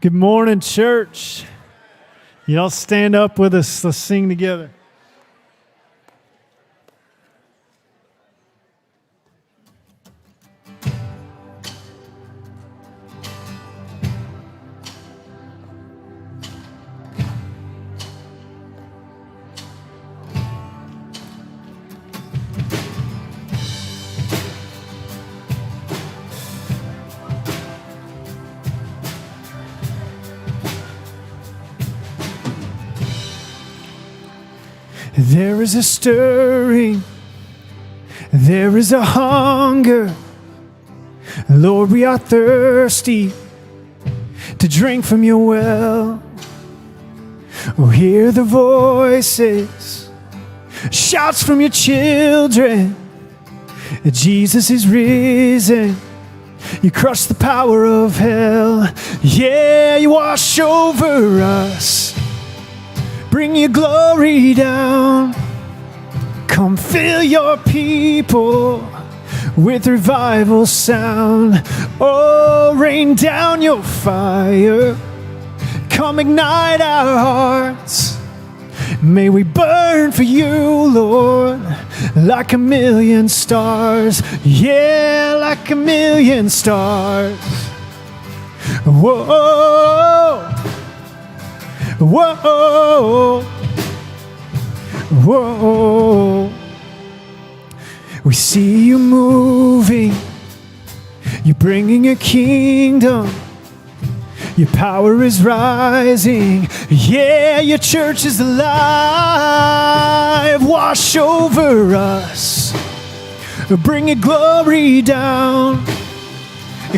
Good morning, church. Y'all stand up with us. Let's sing together. There is a stirring, there is a hunger. Lord, we are thirsty to drink from your well. Oh, hear the voices, shouts from your children. Jesus is risen. You crush the power of hell. Yeah, you wash over us. Bring your glory down. Come fill your people with revival sound. Oh, rain down your fire. Come ignite our hearts. May we burn for you, Lord, like a million stars. Yeah, like a million stars. Whoa. Whoa, whoa. We see you moving. You're bringing a kingdom. Your power is rising. Yeah, your church is alive. Wash over us. Bring your glory down.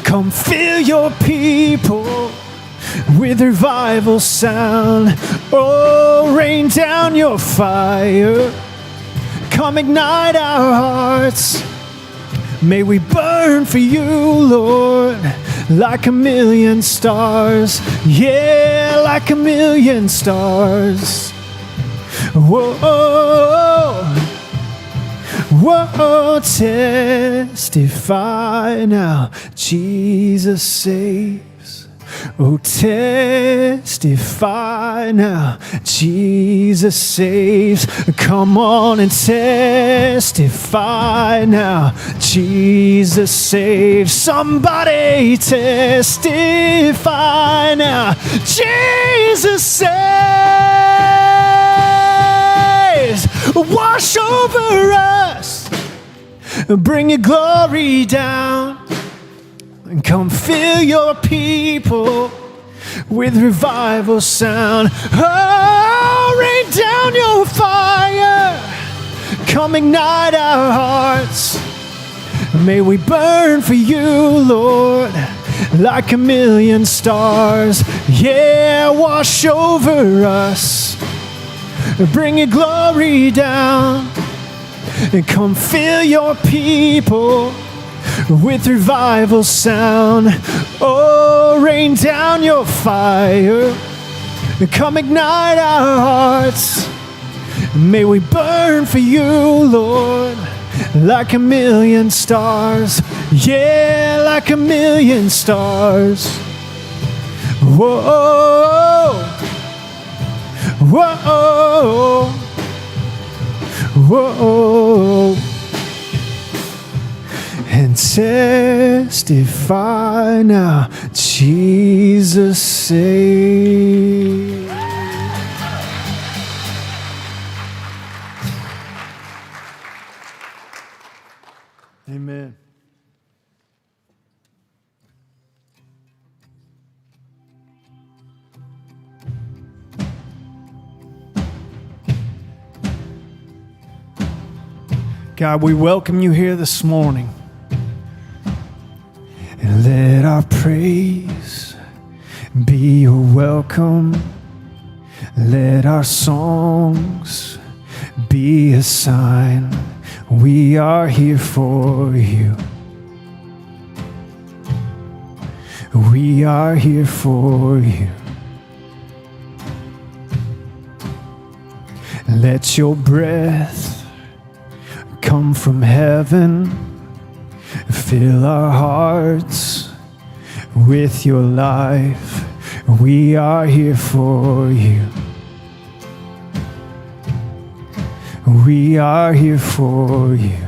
Come fill your people with revival sound. Oh, rain down your fire. Come ignite our hearts. May we burn for you, Lord, like a million stars. Yeah, like a million stars. Whoa, whoa, testify now. Jesus saves. Oh, testify now, Jesus saves. Come on and testify now, Jesus saves. Somebody testify now, Jesus saves. Wash over us, bring your glory down. And come fill your people with revival sound. Oh, rain down your fire. Come ignite our hearts. May we burn for you, Lord, like a million stars. Yeah, wash over us. Bring your glory down. And come fill your people with revival sound. Oh, rain down your fire. Come ignite our hearts. May we burn for you, Lord, like a million stars. Yeah, like a million stars. Whoa, whoa, whoa. And testify now, Jesus saves. Amen. God, we welcome you here this morning. And let our praise be your welcome. Let our songs be a sign we are here for you. We are here for you. Let your breath come from heaven. Fill our hearts with your life. We are here for you. We are here for you.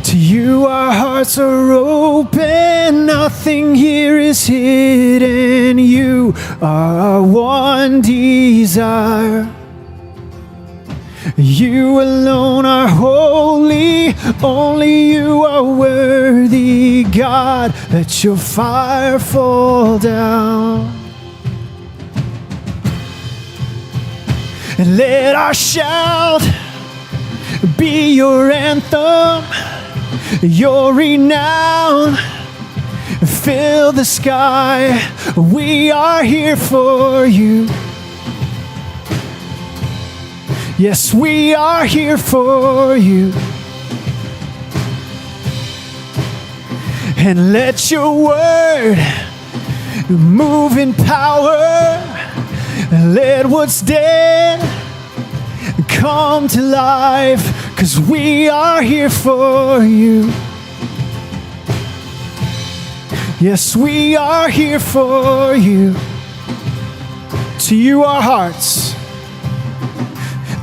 To you our hearts are open, nothing here is hidden. You are our one desire. You alone are holy, only you are worthy. God, let your fire fall down. And let our shout be your anthem, your renown. Fill the sky, we are here for you. Yes, we are here for you. And let your word move in power. Let what's dead come to life, 'cause we are here for you. Yes, we are here for you. To you our hearts.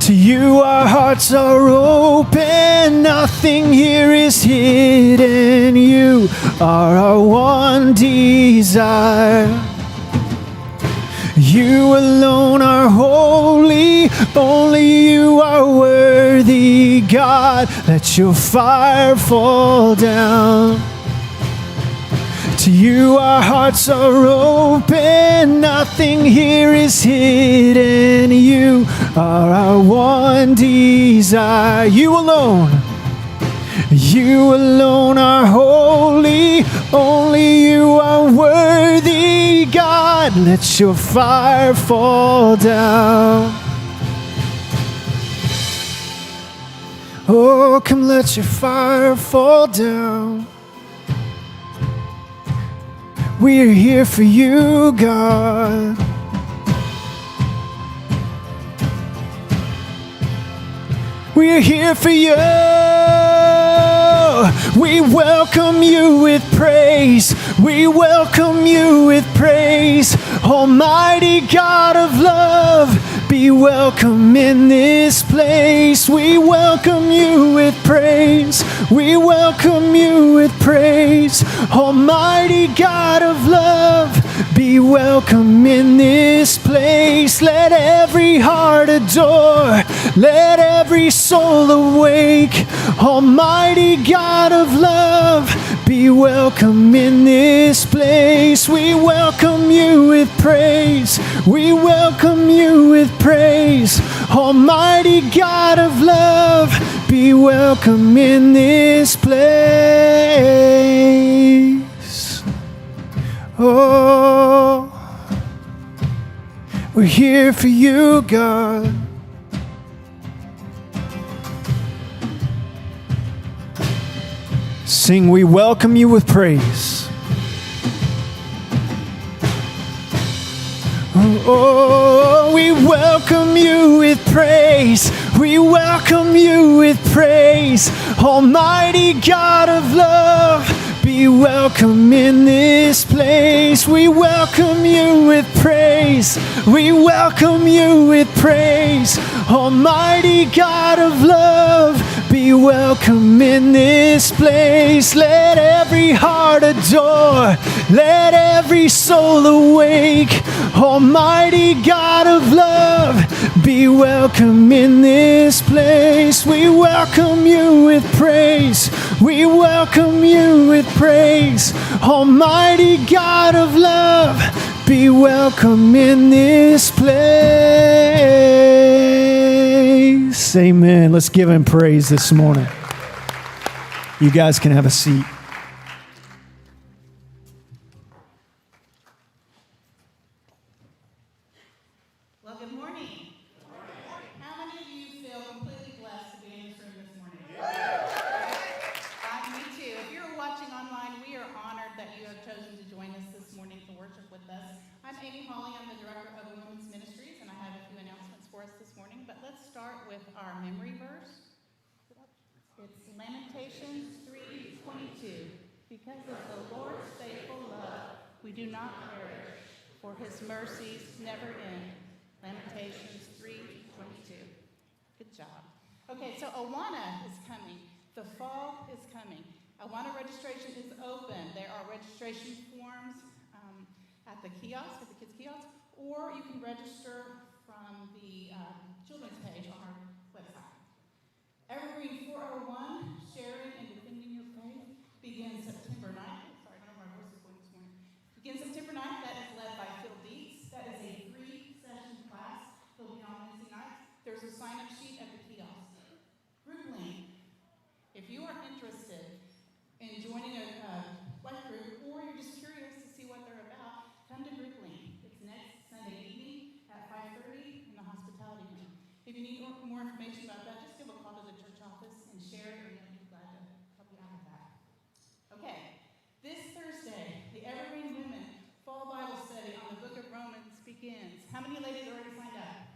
To you our hearts are open, nothing here is hidden. You are our one desire. You alone are holy, only you are worthy. God, let your fire fall down. To you our hearts are open, nothing here is hidden. You are our one desire. You alone are holy, only you are worthy. God, let your fire fall down. Oh, come let your fire fall down. We're here for you, God. We're here for you. We welcome you with praise. We welcome you with praise. Almighty God of love, be welcome in this place. We welcome you with praise. We welcome you with praise. Almighty God of love, be welcome in this place. Let every heart adore. Let every soul awake. Almighty God of love, be welcome in this place. We welcome you with praise. We welcome you with praise. Almighty God of love, be welcome in this place. Oh, we're here for you, God. Sing, we welcome you with praise. Oh, we welcome you with praise. We welcome you with praise. Almighty God of love, be welcome in this place. We welcome you with praise. We welcome you with praise. Almighty God of love, be welcome in this place. Let every heart adore. Let every soul awake. Almighty God of love, be welcome in this place. We welcome you with praise. We welcome you with praise. Almighty God of love, be welcome in this place. Amen. Let's give him praise this morning. You guys can have a seat. Well, good morning. How many of you feel completely blessed to be in this room this morning? Me too. If you're watching online, we are honored that you have chosen to join us this morning to worship with us. I'm Amy Hawley. I'm the Director of Women's Ministries, and I have a few announcements for us this morning. But let's start with our memory verse. It's Lamentations 3:22. Because of the Lord's faithful love, we do not perish, for his mercies never end. Lamentations 3:22. Good job. Okay, so Awana is coming. The fall is coming. Awana registration is open. There are registration forms at the kiosk, at the kids' kiosk, or you can register from the children's page on our website. Evergreen 401, sharing and defending your faith, begins September 9th. Sorry, I don't know where my voice is going this morning. Begins September 9th. That is led by Phil Dietz. That is a 3-session class. It'll be on Wednesday nights. There's a sign-up sheet at the kiosk. Group link. If you are interested in joining a life group, or you're just curious to see what they're about, come to Group Link. It's next Sunday evening at 5:30 in the hospitality room. If you need more information about that, just give a call to the church office and share it, and they'll be glad to help you out with that. Okay, this Thursday, the Evergreen Women Fall Bible Study on the Book of Romans begins. How many ladies already signed up?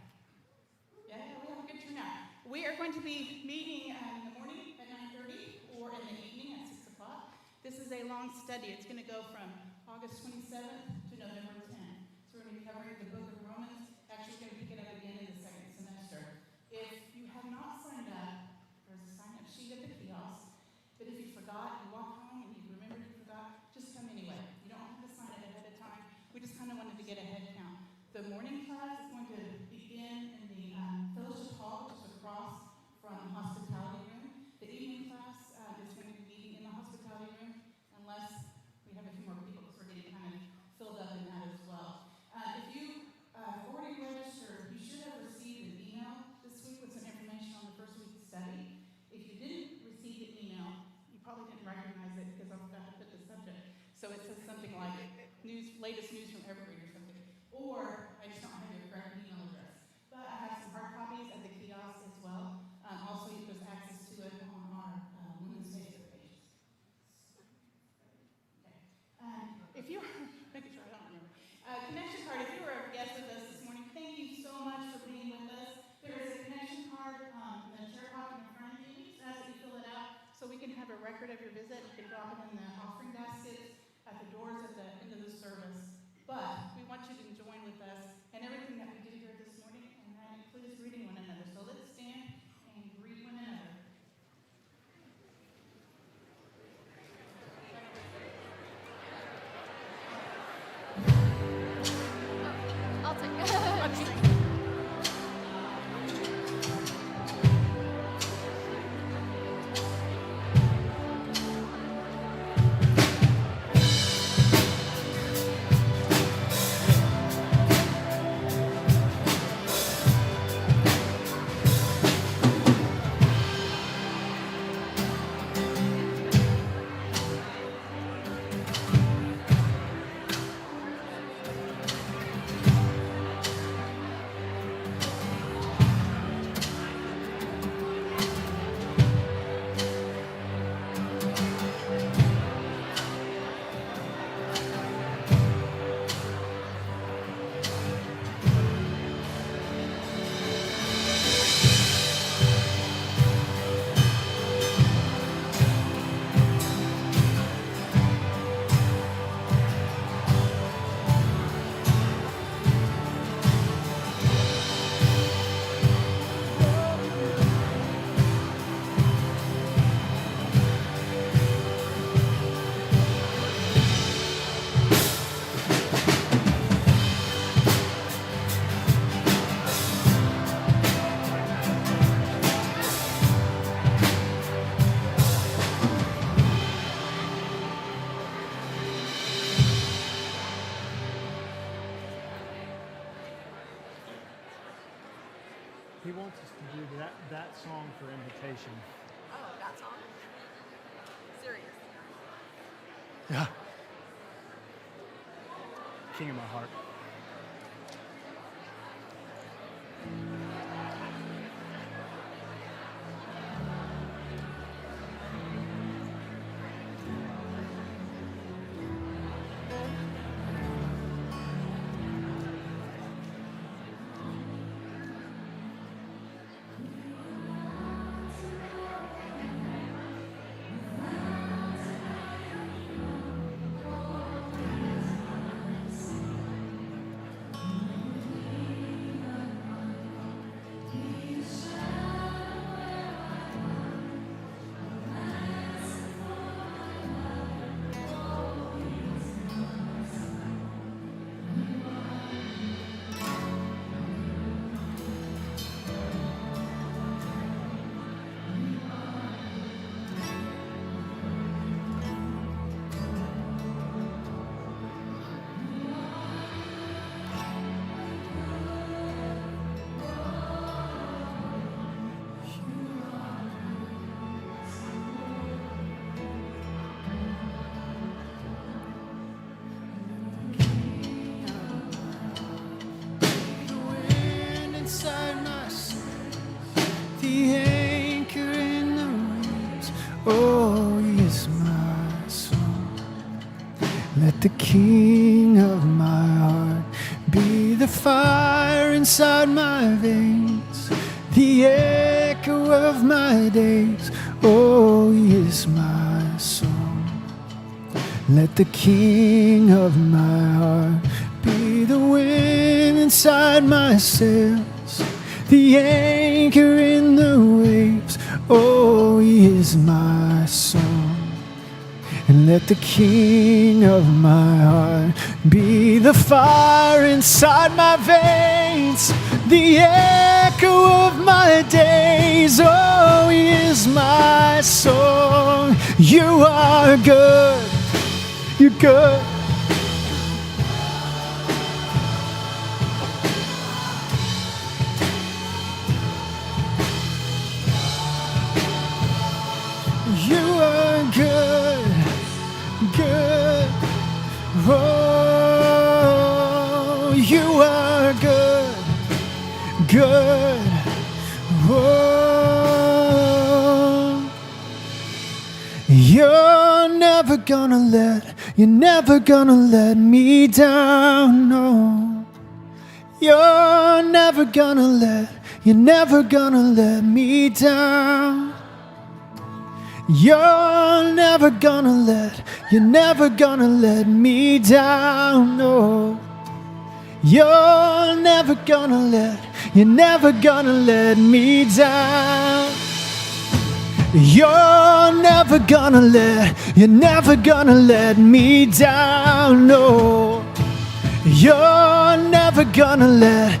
Yeah, we have a good turnout. We are going to be meeting in the morning at 9:30 or in the evening at 6 o'clock. This is a long study. It's going to go from August 27th to November 10th. So we're going to be covering the book of Romans. Actually, we're going to pick it up again in the second semester. If you have not signed up, there's a sign-up sheet at the kiosk. But if you forgot, you walk home and you remembered you forgot, just come anyway. You don't have to sign it ahead of time. We just kind of wanted to get a head count. The morning class is going to begin in the fellowship hall, which is across from the hospitality room. The evening class is going to be meeting in the hospitality room, unless we have a few more people, because we're getting kind of filled up in that as well. If you already registered, you should have received an email this week with some information on the first week's study. If you didn't receive the email, you probably didn't recognize it because I forgot to put the subject. So it says something like latest news from Evergreen or something. Or I just don't have your correct email address. But I have some hard copies at the kiosk as well. Also, there's access to it on our women's Facebook pages. Okay. If you're making sure I don't remember. Connection card. If you were a guest with us this morning, thank you so much for being with us. There is a connection card in the chair pocket in front of you. We just ask that you fill it out so we can have a record of your visit. You can drop it in the offering baskets at the doors at the end of the service. But we want you to join with us in everything that we do here this morning, and that includes greeting one another. So let's stand and greet one another. I'll take it. He wants us to do that song for invitation. Oh, that song? Serious. Yeah. King of my heart. Let the King of my heart be the fire inside my veins, the echo of my days. Oh, He is my song. Let the King of my heart be the wind inside my sails, the anchor in the waves. Oh, He is my song. And let the King of my heart be the fire inside my veins, the echo of my days. Oh, He is my song. You are good. You're good. You are good. Good. Oh, you are good. Good. Oh, you're never gonna let me down, no. You're never gonna let me down. You're never gonna let me down, no. You're never gonna let me down. You're never gonna let me down, no. You're never gonna let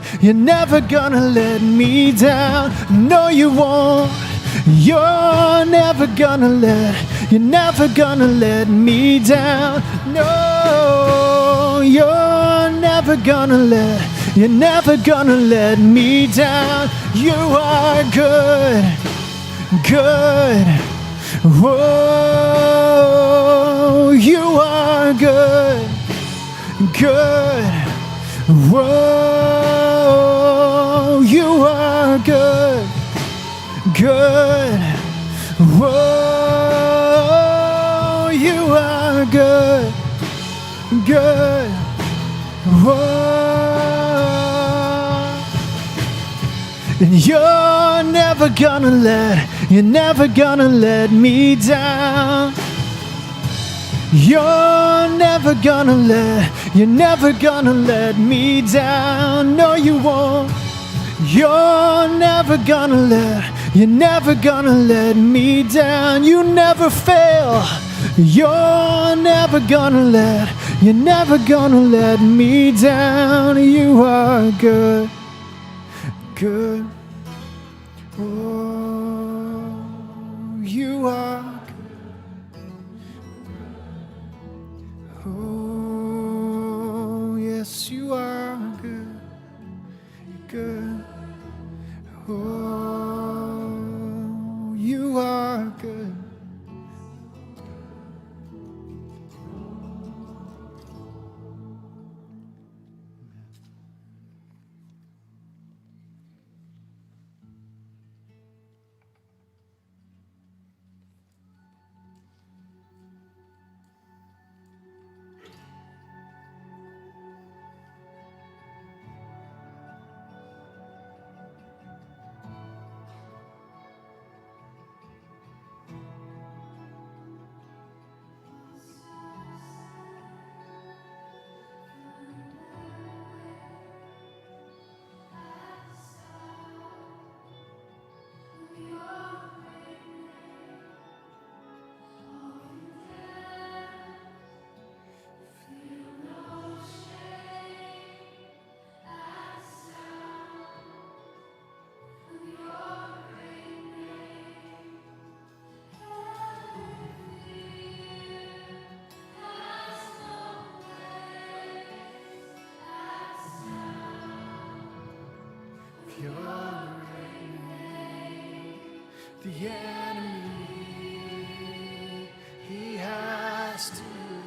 me down. No, you won't. You're never gonna let me down. No, you're never gonna let me down. You are good, good. Whoa, you are good, good. Whoa, you are good. Good. Whoa, you are good. Good. Whoa. And you're never gonna let me down. You're never gonna let me down. No, you won't. You're never gonna let me down. You never fail. You're never gonna let me down. You are good, good. Oh, you are good. Oh, yes, you are good, good. Oh, you are good. The enemy, he has to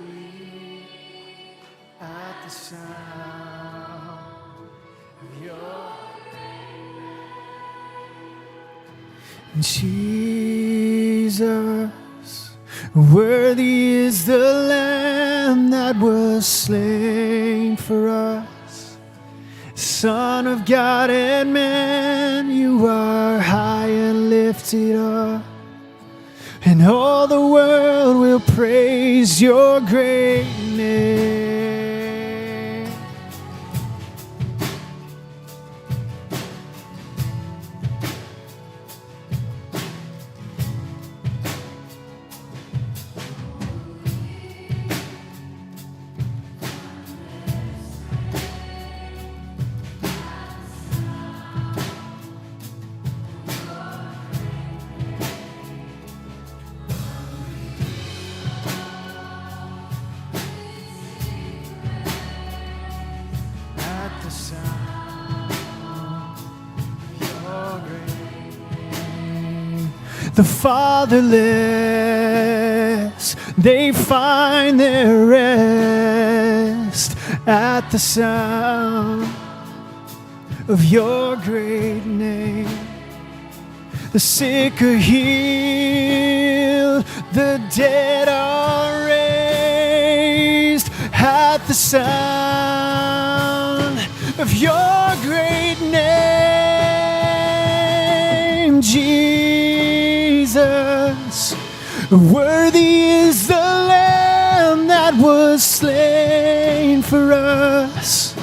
leave at the sound of your name. Jesus, worthy is the Lamb that was slain for us. Son of God and man, you are high and lifted up, and all the world will praise your great name. The fatherless, they find their rest at the sound of your great name. The sick are healed, the dead are raised at the sound of your great name, Jesus. Worthy is the Lamb that was slain for us.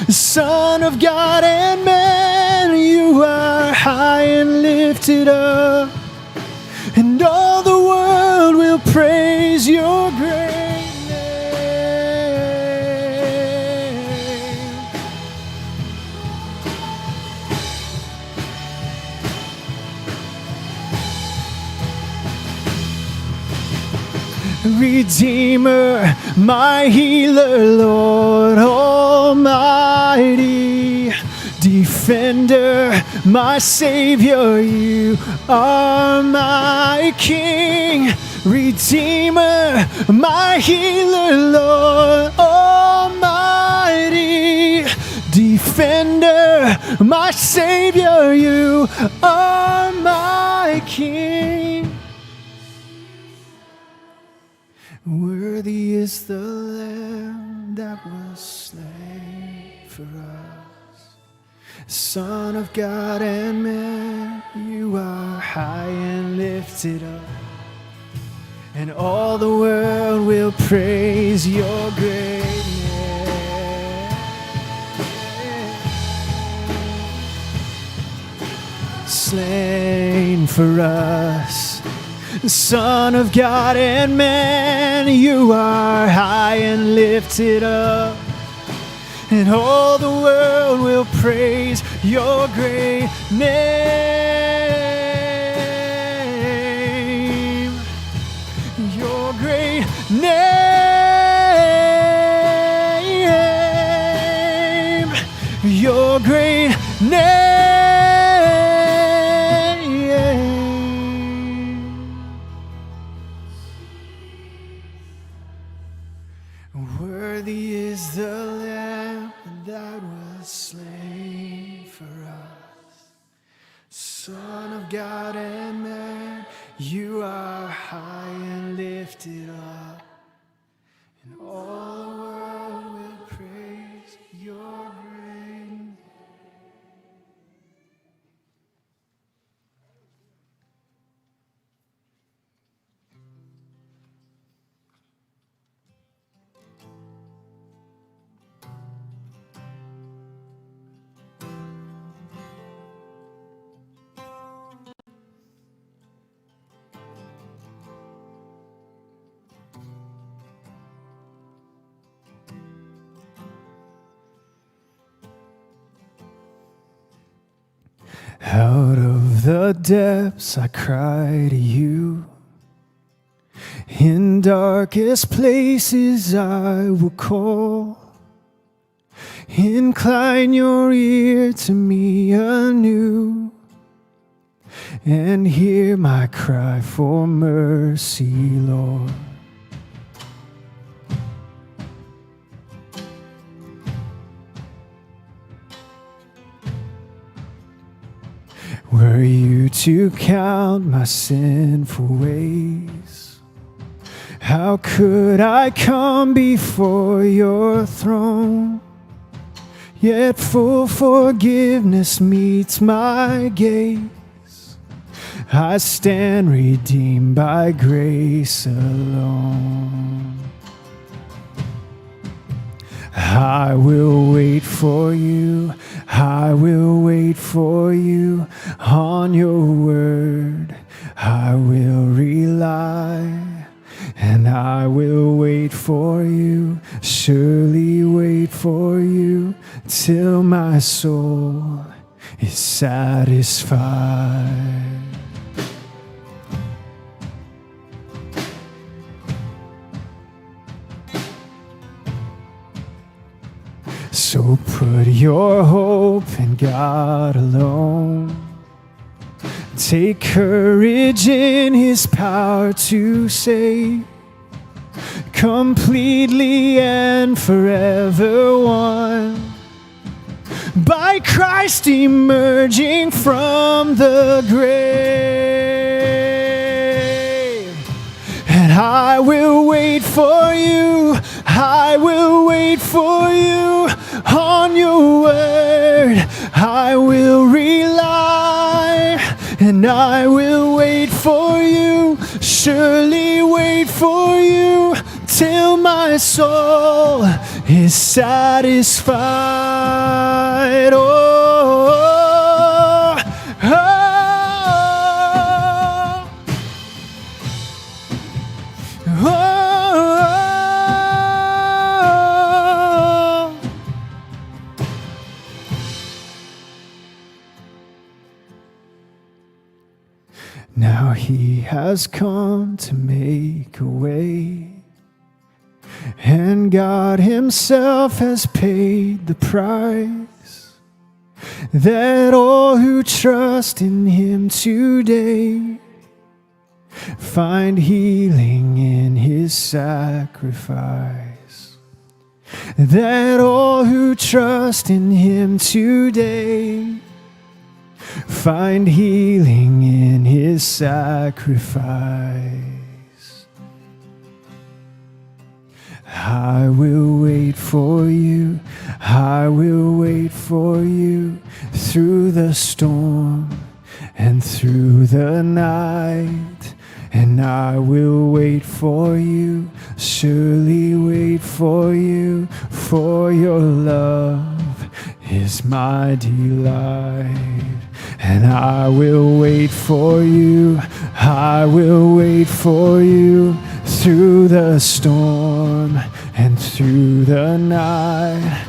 Son of God and man, you are high and lifted up, and all the world will praise your great name. Redeemer, my healer, Lord Almighty, Defender, my Savior, you are my King. Redeemer, my healer, Lord Almighty, Defender, my Savior, you are my King. Worthy is the Lamb that was slain for us. Son of God and man, you are high and lifted up, and all the world will praise your great name. Slain for us. Son of God and man, you are high and lifted up, and all the world will praise your great name. Your great name. Your great name. Worthy is the Lamb that was slain for us. Son of God and man, you are high and lifted up, and all the world will praise your great name. Out of the depths I cry to you. In darkest places I will call. Incline your ear to me anew, and hear my cry for mercy, Lord. Were you to count my sinful ways, How could I come before your throne? Yet full forgiveness meets my gaze. I stand redeemed by grace alone. I will wait for you, I will wait for you on your word. I will rely, and I will wait for you, surely wait for you, till my soul is satisfied. So put your hope in God alone. Take courage in His power to save, completely and forever one, by Christ emerging from the grave. And I will wait for you, I will wait for you on your word. I will rely, and I will wait for you, surely wait for you, till my soul is satisfied. Oh, oh, oh, oh. Now He has come to make a way, and God Himself has paid the price, that all who trust in Him today find healing in His sacrifice. That all who trust in Him today find healing in His sacrifice. I will wait for you, I will wait for you, through the storm and through the night. And I will wait for you, surely wait for you, for your love is my delight. And I will wait for you, I will wait for you, through the storm and through the night.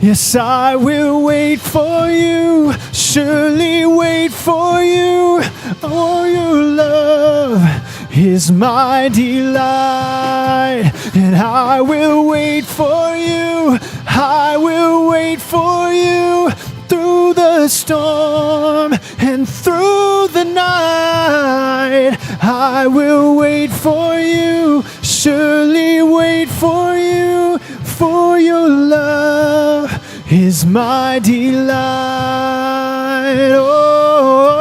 Yes, I will wait for you, surely wait for you. Oh, your love is my delight. And I will wait for you, I will wait for you, through the storm and through the night. I will wait for you, surely wait for you, for your love is my delight. Oh,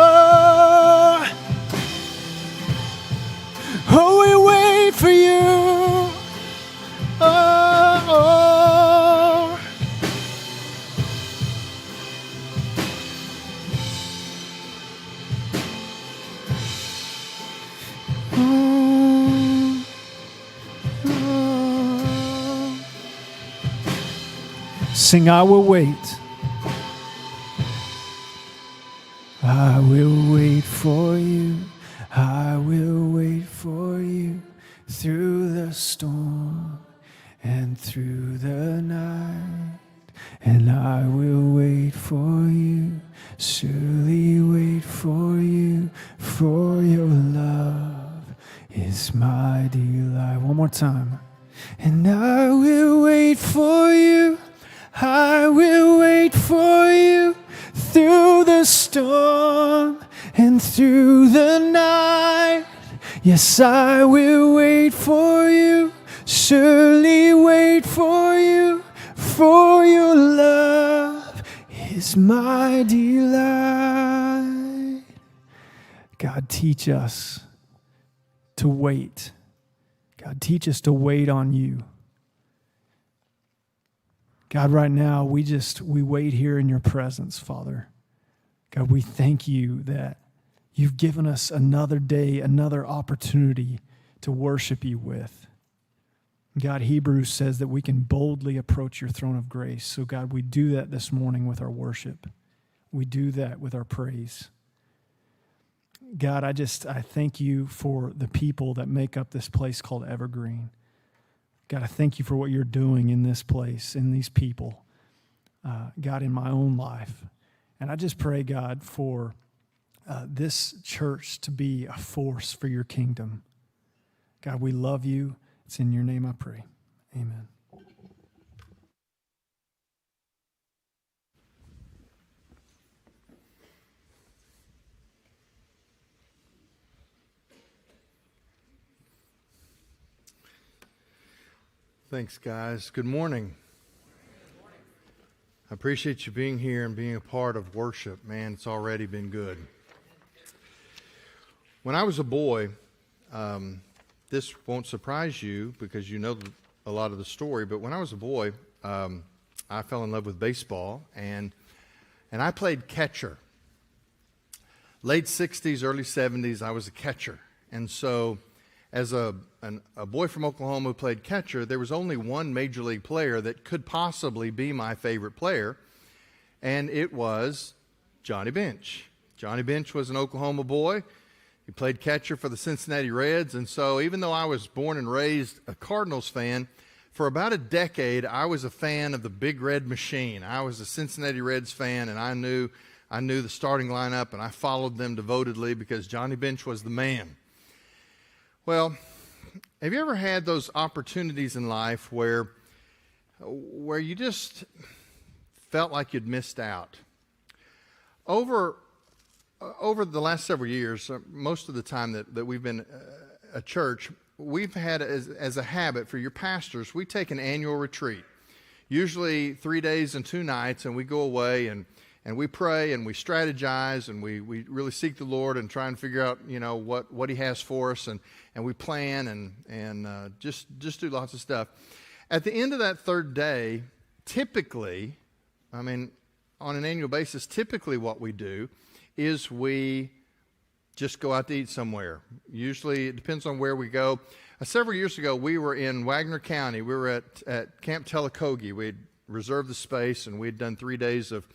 oh, we wait for you. Oh, oh. Sing, I will wait. I will wait for you. I will wait for you, through the storm and through the night. And I will wait for you, surely wait for you, for your love is my delight. One more time. And I will wait for you, I will wait for you, through the storm and through the night. Yes, I will wait for you, surely wait for you, for your love is my delight. God, teach us to wait. God, teach us to wait on you. God, right now, we wait here in your presence, Father. God, we thank you that you've given us another day, another opportunity to worship you with. God, Hebrews says that we can boldly approach your throne of grace. So, God, we do that this morning with our worship. We do that with our praise. God, I thank you for the people that make up this place called Evergreen. God, I thank you for what you're doing in this place, in these people. God, in my own life. And I just pray, God, for this church to be a force for your kingdom. God, we love you. It's in your name I pray. Amen. Thanks, guys. Good morning. I appreciate you being here and being a part of worship. Man, it's already been good. When I was a boy, this won't surprise you because you know a lot of the story, but when I was a boy, I fell in love with baseball, and I played catcher. Late 60s, early 70s, I was a catcher. And so as a boy from Oklahoma who played catcher, there was only one major league player that could possibly be my favorite player, and it was Johnny Bench. Johnny Bench was an Oklahoma boy. He played catcher for the Cincinnati Reds, and so even though I was born and raised a Cardinals fan, for about a decade I was a fan of the Big Red Machine. I was a Cincinnati Reds fan, and I knew the starting lineup, and I followed them devotedly because Johnny Bench was the man. Well, have you ever had those opportunities in life where you just felt like you'd missed out? Over the last several years, most of the time that we've been a church, we've had as a habit for your pastors, we take an annual retreat, usually 3 days and 2 nights, and we go away and we pray and we strategize and we really seek the Lord and try and figure out, what He has for us, and we plan and just do lots of stuff. At the end of that third day, typically, on an annual basis, typically what we do is we just go out to eat somewhere. Usually, it depends on where we go. Several years ago, we were in Wagner County. We were at Camp Telecogi. We had reserved the space, and we had done 3 days of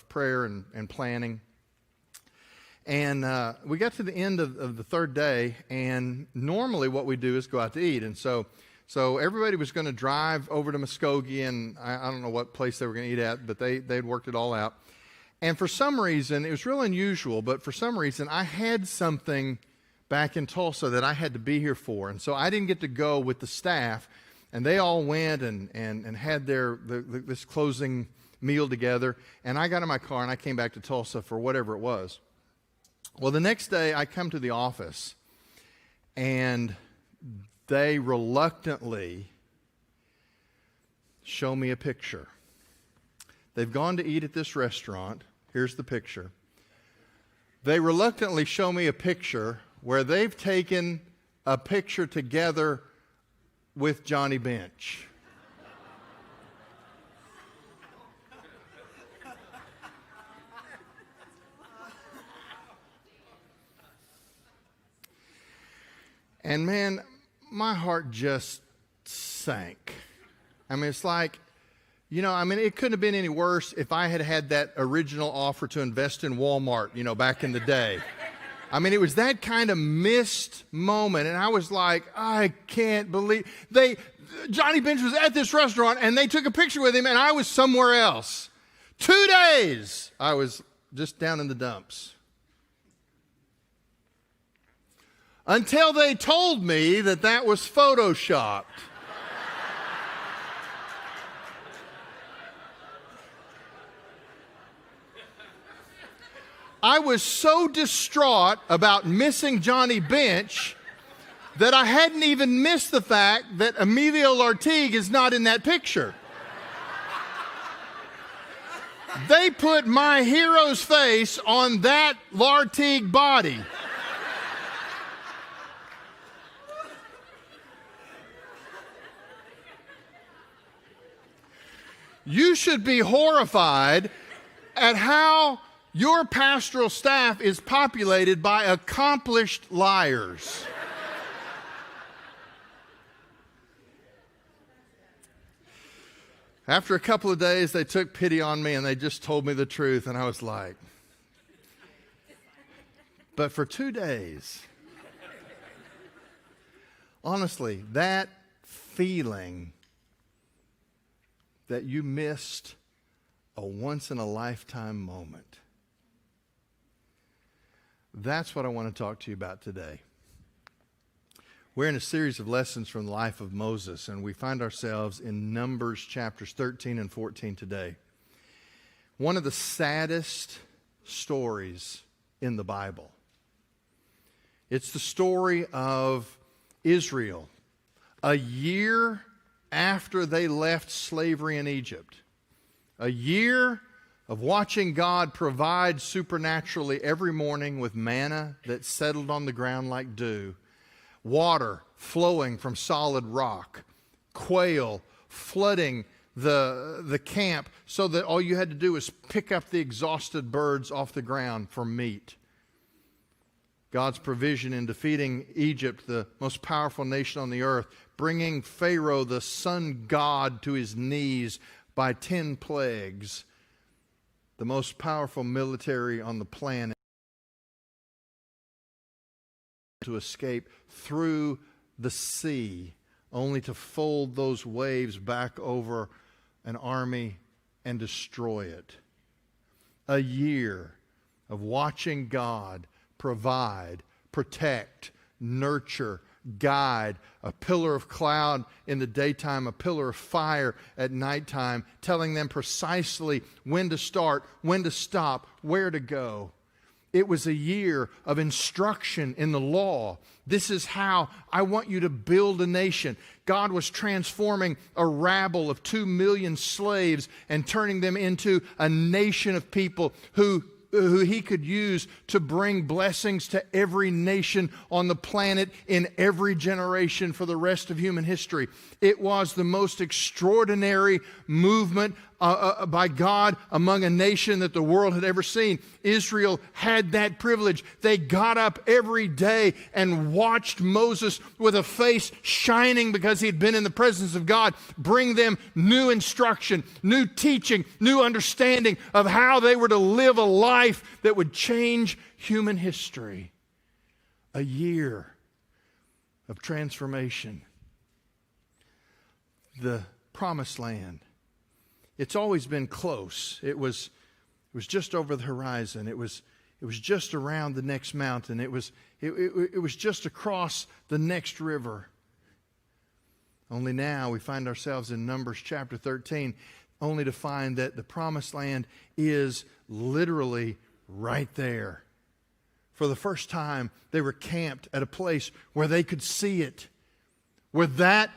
prayer and planning. And we got to the end of the third day, and normally what we do is go out to eat. And so everybody was going to drive over to Muskogee, and I don't know what place they were going to eat at, but they'd worked it all out. And for some reason, it was real unusual, but for some reason, I had something back in Tulsa that I had to be here for. And so I didn't get to go with the staff, and they all went and had this closing meal together, and I got in my car and I came back to Tulsa for whatever it was. Well, the next day I come to the office, and they reluctantly show me a picture. They've gone to eat at this restaurant. Here's the picture. They reluctantly show me a picture where they've taken a picture together with Johnny Bench. And man, my heart just sank. It's like, it couldn't have been any worse if I had had that original offer to invest in Walmart, back in the day. It was that kind of missed moment, and I was like, I can't believe Johnny Bench was at this restaurant, and they took a picture with him, and I was somewhere else. 2 days, I was just down in the dumps. Until they told me that was photoshopped. I was so distraught about missing Johnny Bench that I hadn't even missed the fact that Emilio Lartigue is not in that picture. They put my hero's face on that Lartigue body. You should be horrified at how your pastoral staff is populated by accomplished liars. After a couple of days, they took pity on me and they just told me the truth, and I was like, but for 2 days, honestly, that feeling that you missed a once-in-a-lifetime moment, that's what I want to talk to you about today. We're in a series of lessons from the life of Moses, and we find ourselves in Numbers chapters 13 and 14 today. One of the saddest stories in the Bible. It's the story of Israel, a year after they left slavery in Egypt. A year of watching God provide supernaturally every morning with manna that settled on the ground like dew, water flowing from solid rock, quail flooding the camp so that all you had to do was pick up the exhausted birds off the ground for meat. God's provision in defeating Egypt, the most powerful nation on the earth, bringing Pharaoh, the sun god, to his knees by 10 plagues, the most powerful military on the planet, to escape through the sea, only to fold those waves back over an army and destroy it. A year of watching God provide, protect, nurture, guide, a pillar of cloud in the daytime, a pillar of fire at nighttime, telling them precisely when to start, when to stop, where to go. It was a year of instruction in the law. This is how I want you to build a nation. God was transforming a rabble of 2 million slaves and turning them into a nation of people who he could use to bring blessings to every nation on the planet in every generation for the rest of human history. It was the most extraordinary movement by God among a nation that the world had ever seen. Israel had that privilege. They got up every day and watched Moses with a face shining because he had been in the presence of God, bring them new instruction, new teaching, new understanding of how they were to live a life that would change human history. A year of transformation. The Promised Land. It's always been close. It was just over the horizon. It was just around the next mountain. It was just across the next river. Only now we find ourselves in Numbers chapter 13, only to find that the Promised Land is literally right there. For the first time, they were camped at a place where they could see it. Where that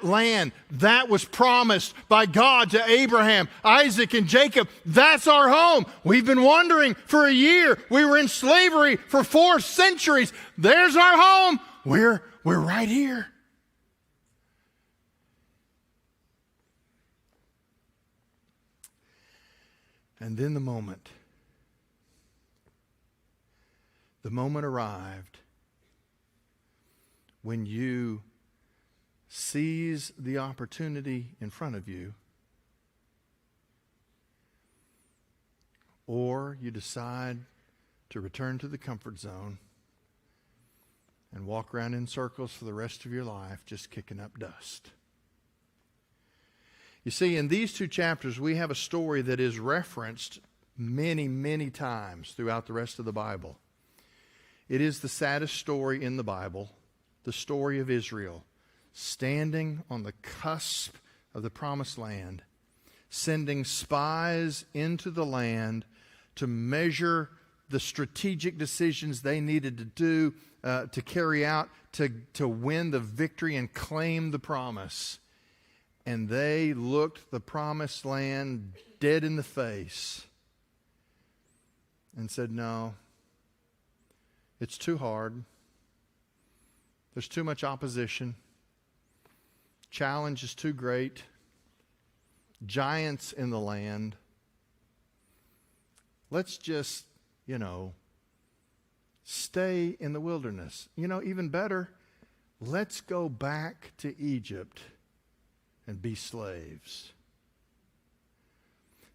land, that was promised by God to Abraham, Isaac, and Jacob. That's our home. We've been wandering for a year. We were in slavery for 4 centuries. There's our home. We're right here. And then the moment arrived when you seize the opportunity in front of you, or you decide to return to the comfort zone and walk around in circles for the rest of your life just kicking up dust. You see, in these 2 chapters, we have a story that is referenced many, many times throughout the rest of the Bible. It is the saddest story in the Bible, the story of Israel, standing on the cusp of the Promised Land, sending spies into the land to measure the strategic decisions they needed to do to carry out, to win the victory and claim the promise. And they looked the Promised Land dead in the face and said, no, it's too hard. There's too much opposition. Challenge is too great. giants in the land. Let's just, stay in the wilderness. Even better, let's go back to Egypt and be slaves.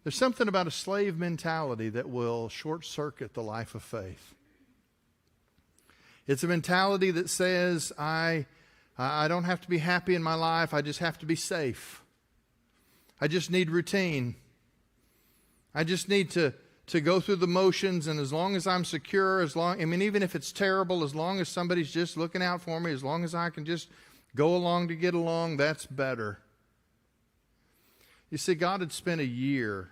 There's something about a slave mentality that will short-circuit the life of faith. It's a mentality that says, I don't have to be happy in my life, I just have to be safe. I just need routine. I just need to go through the motions, and as long as I'm secure, even if it's terrible, as long as somebody's just looking out for me, as long as I can just go along to get along, that's better. You see, God had spent a year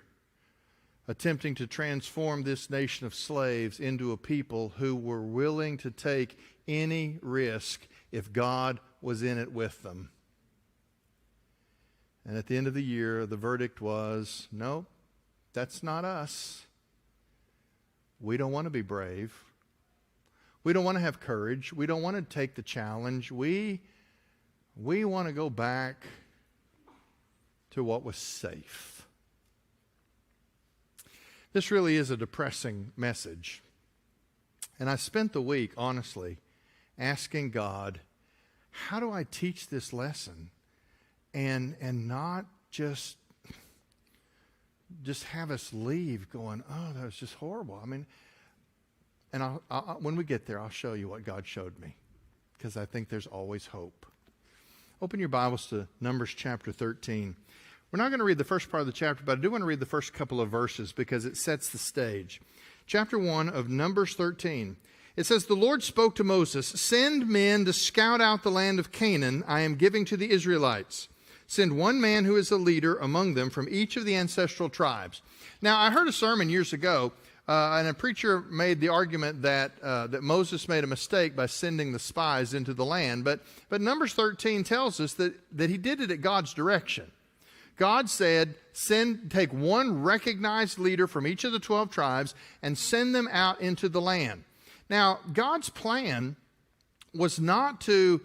attempting to transform this nation of slaves into a people who were willing to take any risk if God was in it with them. And at the end of the year, the verdict was, no, that's not us. We don't want to be brave. We don't want to have courage. We don't want to take the challenge. We want to go back to what was safe. This really is a depressing message. And I spent the week, honestly, asking God, how do I teach this lesson and not just have us leave going, oh, that was just horrible. And when we get there, I'll show you what God showed me, because I think there's always hope. Open your Bibles to Numbers chapter 13. We're not going to read the first part of the chapter, but I do want to read the first couple of verses because it sets the stage. Chapter 1 of Numbers 13. It says, "The Lord spoke to Moses, 'Send men to scout out the land of Canaan I am giving to the Israelites. Send one man who is a leader among them from each of the ancestral tribes.'" Now, I heard a sermon years ago, and a preacher made the argument that Moses made a mistake by sending the spies into the land. But Numbers 13 tells us that he did it at God's direction. God said, take one recognized leader from each of the 12 tribes and send them out into the land. Now, God's plan was not to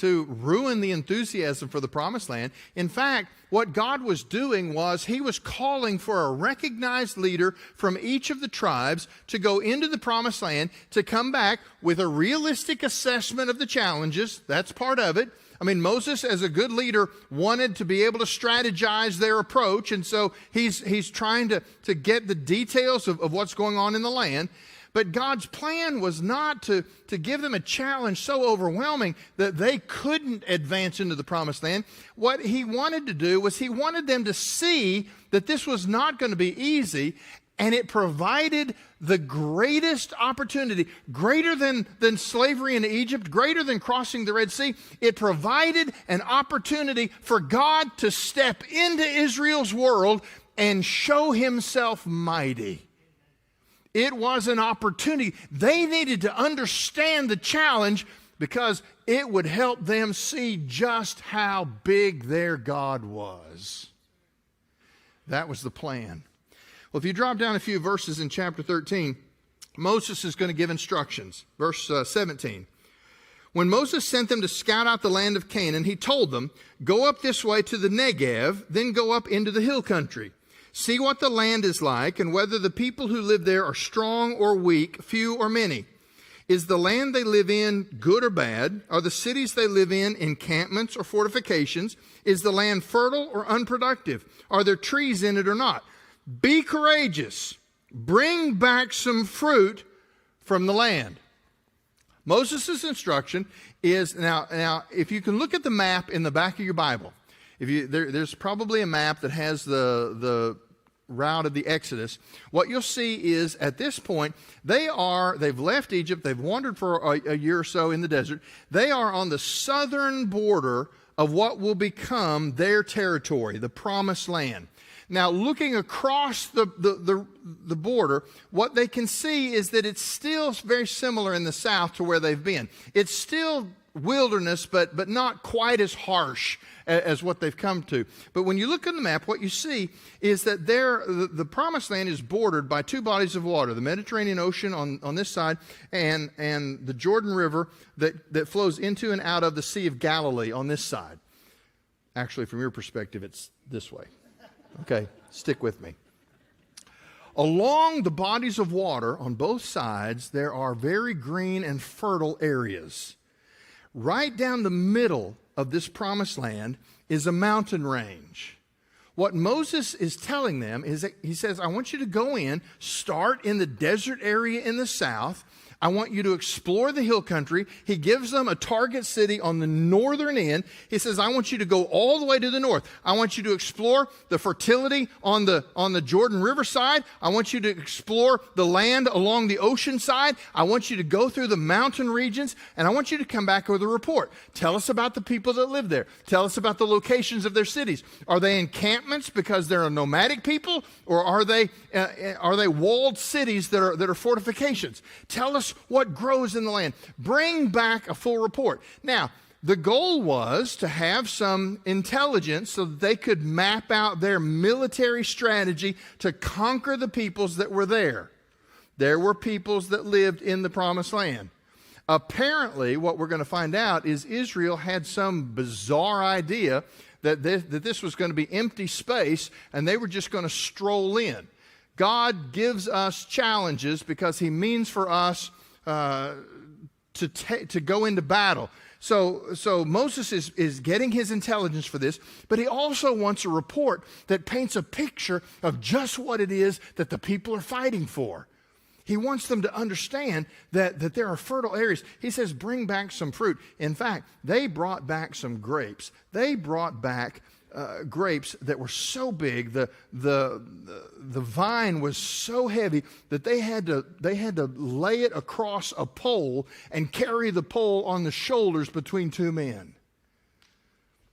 ruin the enthusiasm for the promised land. In fact, what God was doing was he was calling for a recognized leader from each of the tribes to go into the promised land, to come back with a realistic assessment of the challenges. That's part of it. Moses, as a good leader, wanted to be able to strategize their approach, and so he's trying to get the details of what's going on in the land. But God's plan was not to give them a challenge so overwhelming that they couldn't advance into the promised land. What he wanted to do was he wanted them to see that this was not going to be easy, and it provided the greatest opportunity, greater than slavery in Egypt, greater than crossing the Red Sea. It provided an opportunity for God to step into Israel's world and show himself mighty. It was an opportunity. They needed to understand the challenge because it would help them see just how big their God was. That was the plan. Well, if you drop down a few verses in chapter 13, Moses is going to give instructions. Verse 17. "When Moses sent them to scout out the land of Canaan, he told them, 'Go up this way to the Negev, then go up into the hill country. See what the land is like, and whether the people who live there are strong or weak, few or many. Is the land they live in good or bad? Are the cities they live in encampments or fortifications? Is the land fertile or unproductive? Are there trees in it or not? Be courageous. Bring back some fruit from the land.'" Moses' instruction is, now, if you can look at the map in the back of your Bible, there's probably a map that has the route of the Exodus. What you'll see is at this point, they've left Egypt, they've wandered for a year or so in the desert. They are on the southern border of what will become their territory, the promised land. Now, looking across the border, what they can see is that it's still very similar in the south to where they've been. It's still wilderness, but not quite as harsh as what they've come to. But when you look at the map, what you see is that the promised land is bordered by two bodies of water, the Mediterranean Ocean on this side and the Jordan River that flows into and out of the Sea of Galilee on this side. Actually, from your perspective, it's this way. Okay, stick with me. Along the bodies of water on both sides, there are very green and fertile areas. Right down the middle of this promised land is a mountain range. What Moses is telling them is that he says, I want you to go in, start in the desert area in the south. I want you to explore the hill country. He gives them a target city on the northern end. He says, I want you to go all the way to the north. I want you to explore the fertility on the Jordan River side. I want you to explore the land along the ocean side. I want you to go through the mountain regions, and I want you to come back with a report. Tell us about the people that live there. Tell us about the locations of their cities. Are they encampments because they're a nomadic people, or are they walled cities that are fortifications? Tell us what grows in the land. Bring back a full report. Now, the goal was to have some intelligence so that they could map out their military strategy to conquer the peoples that were there. There were peoples that lived in the promised land. Apparently, what we're going to find out is Israel had some bizarre idea that this was going to be empty space and they were just going to stroll in. God gives us challenges because he means for us to go into battle. So Moses is getting his intelligence for this, but he also wants a report that paints a picture of just what it is that the people are fighting for. He wants them to understand that there are fertile areas. He says, bring back some fruit. In fact, they brought back some grapes. They brought back grapes that were so big, the vine was so heavy that they had to lay it across a pole and carry the pole on the shoulders between two men.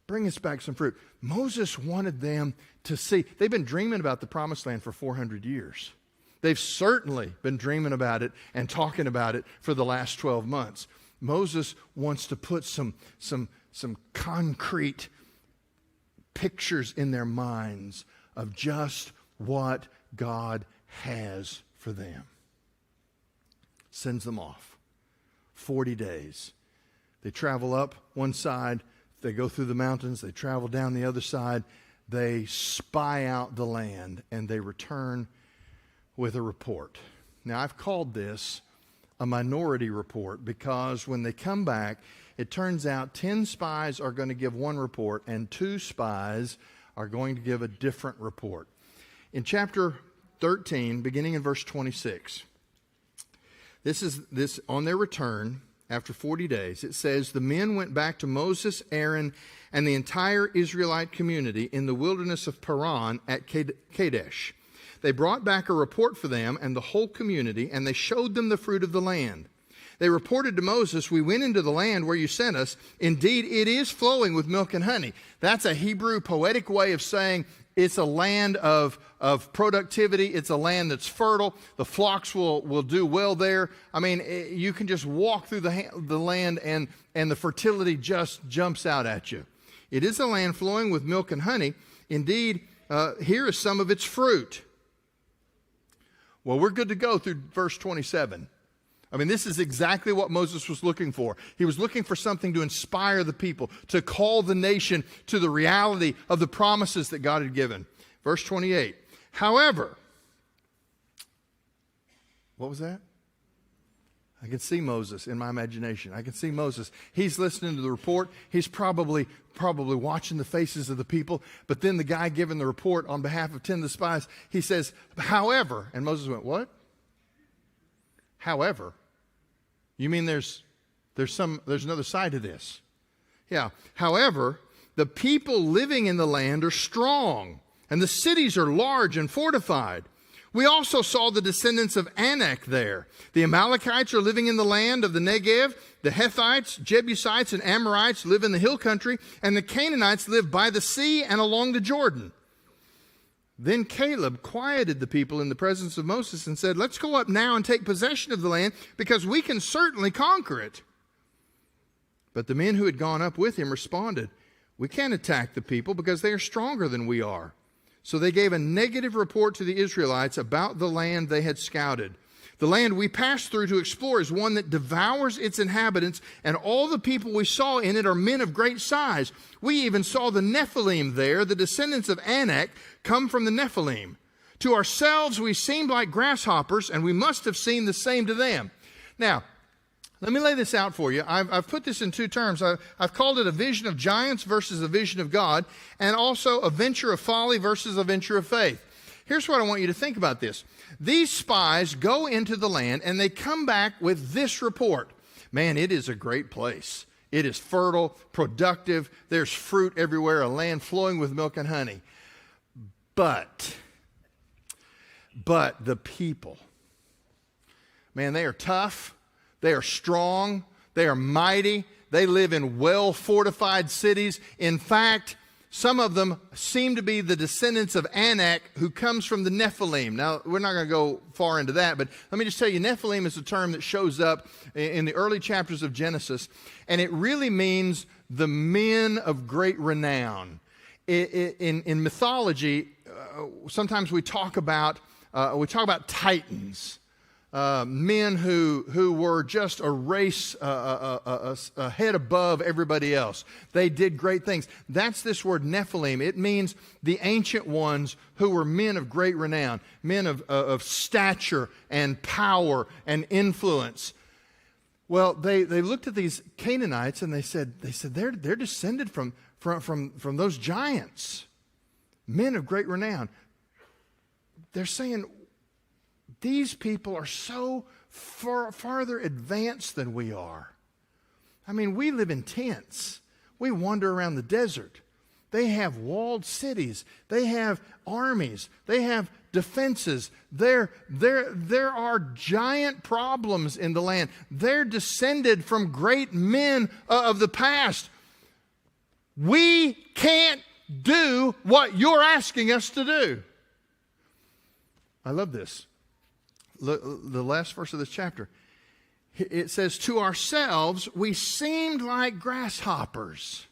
Bring us back some fruit. Moses wanted them to see. They've been dreaming about the promised land for 400 years. They've certainly been dreaming about it and talking about it for the last 12 months. Moses wants to put some concrete pictures in their minds of just what God has for them. Sends them off. 40 days. They travel up one side, they go through the mountains, they travel down the other side, they spy out the land, and they return with a report. Now, I've called this a minority report because when they come back, it turns out 10 spies are going to give one report and 2 spies are going to give a different report. In chapter 13, beginning in verse 26, this on their return after 40 days, it says, the men went back to Moses, Aaron, and the entire Israelite community in the wilderness of Paran at Kadesh. They brought back a report for them and the whole community, and they showed them the fruit of the land. They reported to Moses, we went into the land where you sent us. Indeed, it is flowing with milk and honey. That's a Hebrew poetic way of saying it's a land of productivity. It's a land that's fertile. The flocks will do well there. I mean, you can just walk through the land and the fertility just jumps out at you. It is a land flowing with milk and honey. Indeed, here is some of its fruit. Well, we're good to go through verse 27. I mean, this is exactly what Moses was looking for. He was looking for something to inspire the people, to call the nation to the reality of the promises that God had given. Verse 28. However, what was that? I can see Moses in my imagination. I can see Moses. He's listening to the report. He's probably watching the faces of the people. But then the guy giving the report on behalf of 10 of the spies, he says, however, and Moses went, what? However, you mean there's another side to this? Yeah. However, the people living in the land are strong, and the cities are large and fortified. We also saw the descendants of Anak there. The Amalekites are living in the land of the Negev. The Hethites, Jebusites, and Amorites live in the hill country, and the Canaanites live by the sea and along the Jordan. Then Caleb quieted the people in the presence of Moses and said, let's go up now and take possession of the land, because we can certainly conquer it. But the men who had gone up with him responded, we can't attack the people because they are stronger than we are. So they gave a negative report to the Israelites about the land they had scouted. The land we passed through to explore is one that devours its inhabitants, and all the people we saw in it are men of great size. We even saw the Nephilim there, the descendants of Anak, come from the Nephilim. To ourselves we seemed like grasshoppers, and we must have seen the same to them. Now, let me lay this out for you. I've put this in two terms. I've called it a vision of giants versus a vision of God, and also a venture of folly versus a venture of faith. Here's what I want you to think about this. These spies go into the land, and they come back with this report. Man, it is a great place. It is fertile, productive. There's fruit everywhere, a land flowing with milk and honey. But the people, man, they are tough. They are strong. They are mighty. They live in well-fortified cities. In fact, some of them seem to be the descendants of Anak, who comes from the Nephilim. Now, we're not going to go far into that, but let me just tell you, Nephilim is a term that shows up in the early chapters of Genesis, and it really means the men of great renown. In mythology, sometimes we talk about titans. Men who were just a race a head above everybody else. They did great things. That's this word Nephilim. It means the ancient ones who were men of great renown, men of stature and power and influence. Well, they looked at these Canaanites and they said they're descended from those giants, men of great renown. They're saying, these people are so farther advanced than we are. I mean, we live in tents. We wander around the desert. They have walled cities. They have armies. They have defenses. There are giant problems in the land. They're descended from great men of the past. We can't do what you're asking us to do. I love this. The last verse of this chapter. It says, to ourselves, we seemed like grasshoppers.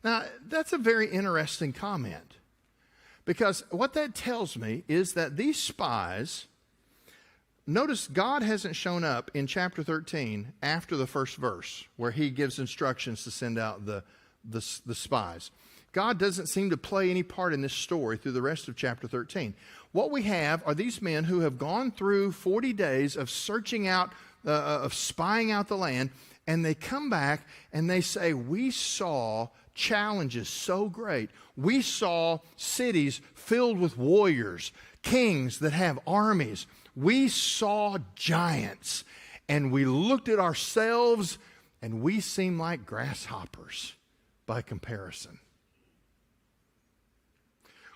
Now, that's a very interesting comment. Because what that tells me is that these spies, notice God hasn't shown up in chapter 13 after the first verse, where he gives instructions to send out the spies. God doesn't seem to play any part in this story through the rest of chapter 13. What we have are these men who have gone through 40 days of searching out, of spying out the land, and they come back and they say, we saw challenges so great. We saw cities filled with warriors, kings that have armies. We saw giants, and we looked at ourselves, and we seem like grasshoppers by comparison.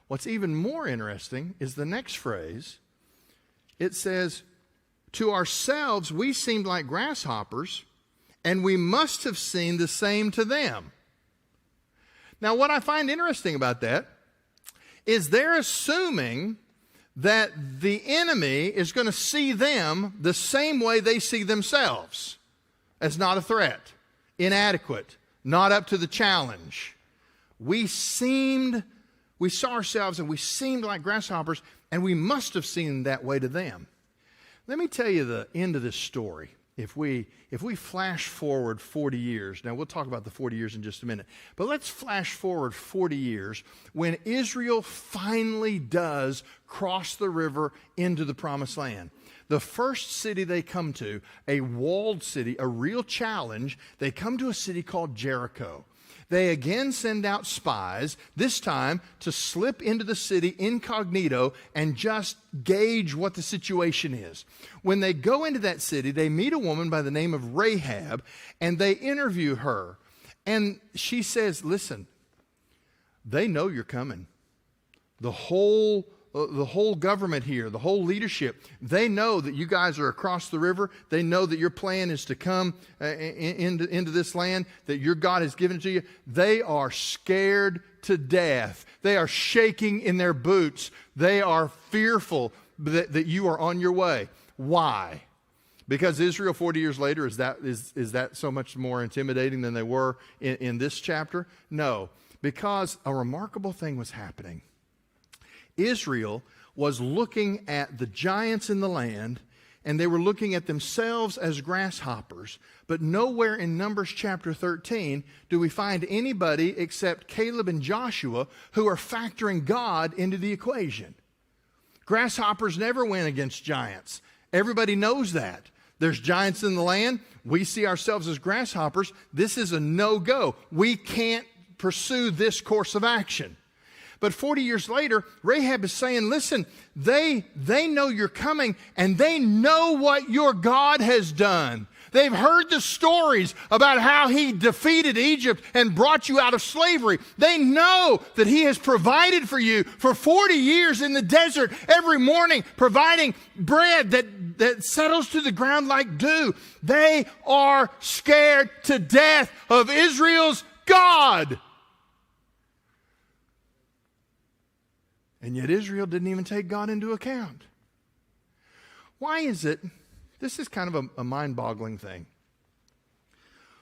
What's even more interesting is the next phrase. It says, to ourselves we seemed like grasshoppers, and we must have seen the same to them. Now, what I find interesting about that is they're assuming that the enemy is going to see them the same way they see themselves, as not a threat, inadequate, not up to the challenge. We saw ourselves and we seemed like grasshoppers, and we must have seemed that way to them. Let me tell you the end of this story. If we flash forward 40 years, now we'll talk about the 40 years in just a minute, but let's flash forward 40 years when Israel finally does cross the river into the promised land. The first city they come to, a walled city, a real challenge, they come to a city called Jericho. They again send out spies, this time to slip into the city incognito and just gauge what the situation is. When they go into that city, they meet a woman by the name of Rahab, and they interview her. And she says, listen, they know you're coming. The whole government here, the whole leadership, they know that you guys are across the river. They know that your plan is to come into this land, that your God has given it to you. They are scared to death. They are shaking in their boots. They are fearful that you are on your way. Why? Because Israel 40 years later, is that so much more intimidating than they were in this chapter? No, because a remarkable thing was happening. Israel was looking at the giants in the land, and they were looking at themselves as grasshoppers. But nowhere in Numbers chapter 13 do we find anybody except Caleb and Joshua who are factoring God into the equation. Grasshoppers never win against giants. Everybody knows that. There's giants in the land. We see ourselves as grasshoppers. This is a no-go. We can't pursue this course of action. But 40 years later, Rahab is saying, listen, they know you're coming, and they know what your God has done. They've heard the stories about how he defeated Egypt and brought you out of slavery. They know that he has provided for you for 40 years in the desert every morning, providing bread that settles to the ground like dew. They are scared to death of Israel's God. And yet Israel didn't even take God into account. Why is it? This is kind of a mind-boggling thing.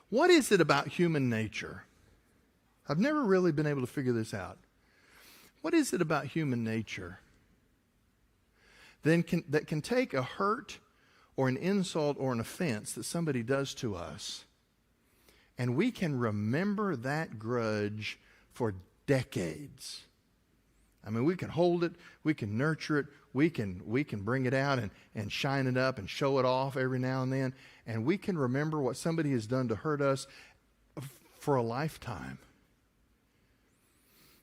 What is it about human nature? I've never really been able to figure this out. What is it about human nature that can take a hurt or an insult or an offense that somebody does to us, and we can remember that grudge for decades? I mean, we can hold it, we can nurture it, we can bring it out and shine it up and show it off every now and then, and we can remember what somebody has done to hurt us for a lifetime.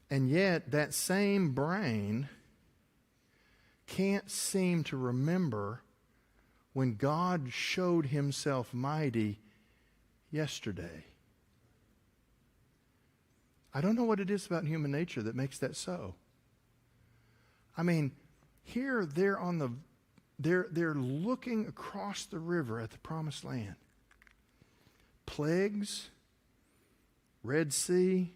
And yet, that same brain can't seem to remember when God showed himself mighty yesterday. I don't know what it is about human nature that makes that so. I mean, here they're looking across the river at the promised land. Plagues, Red Sea,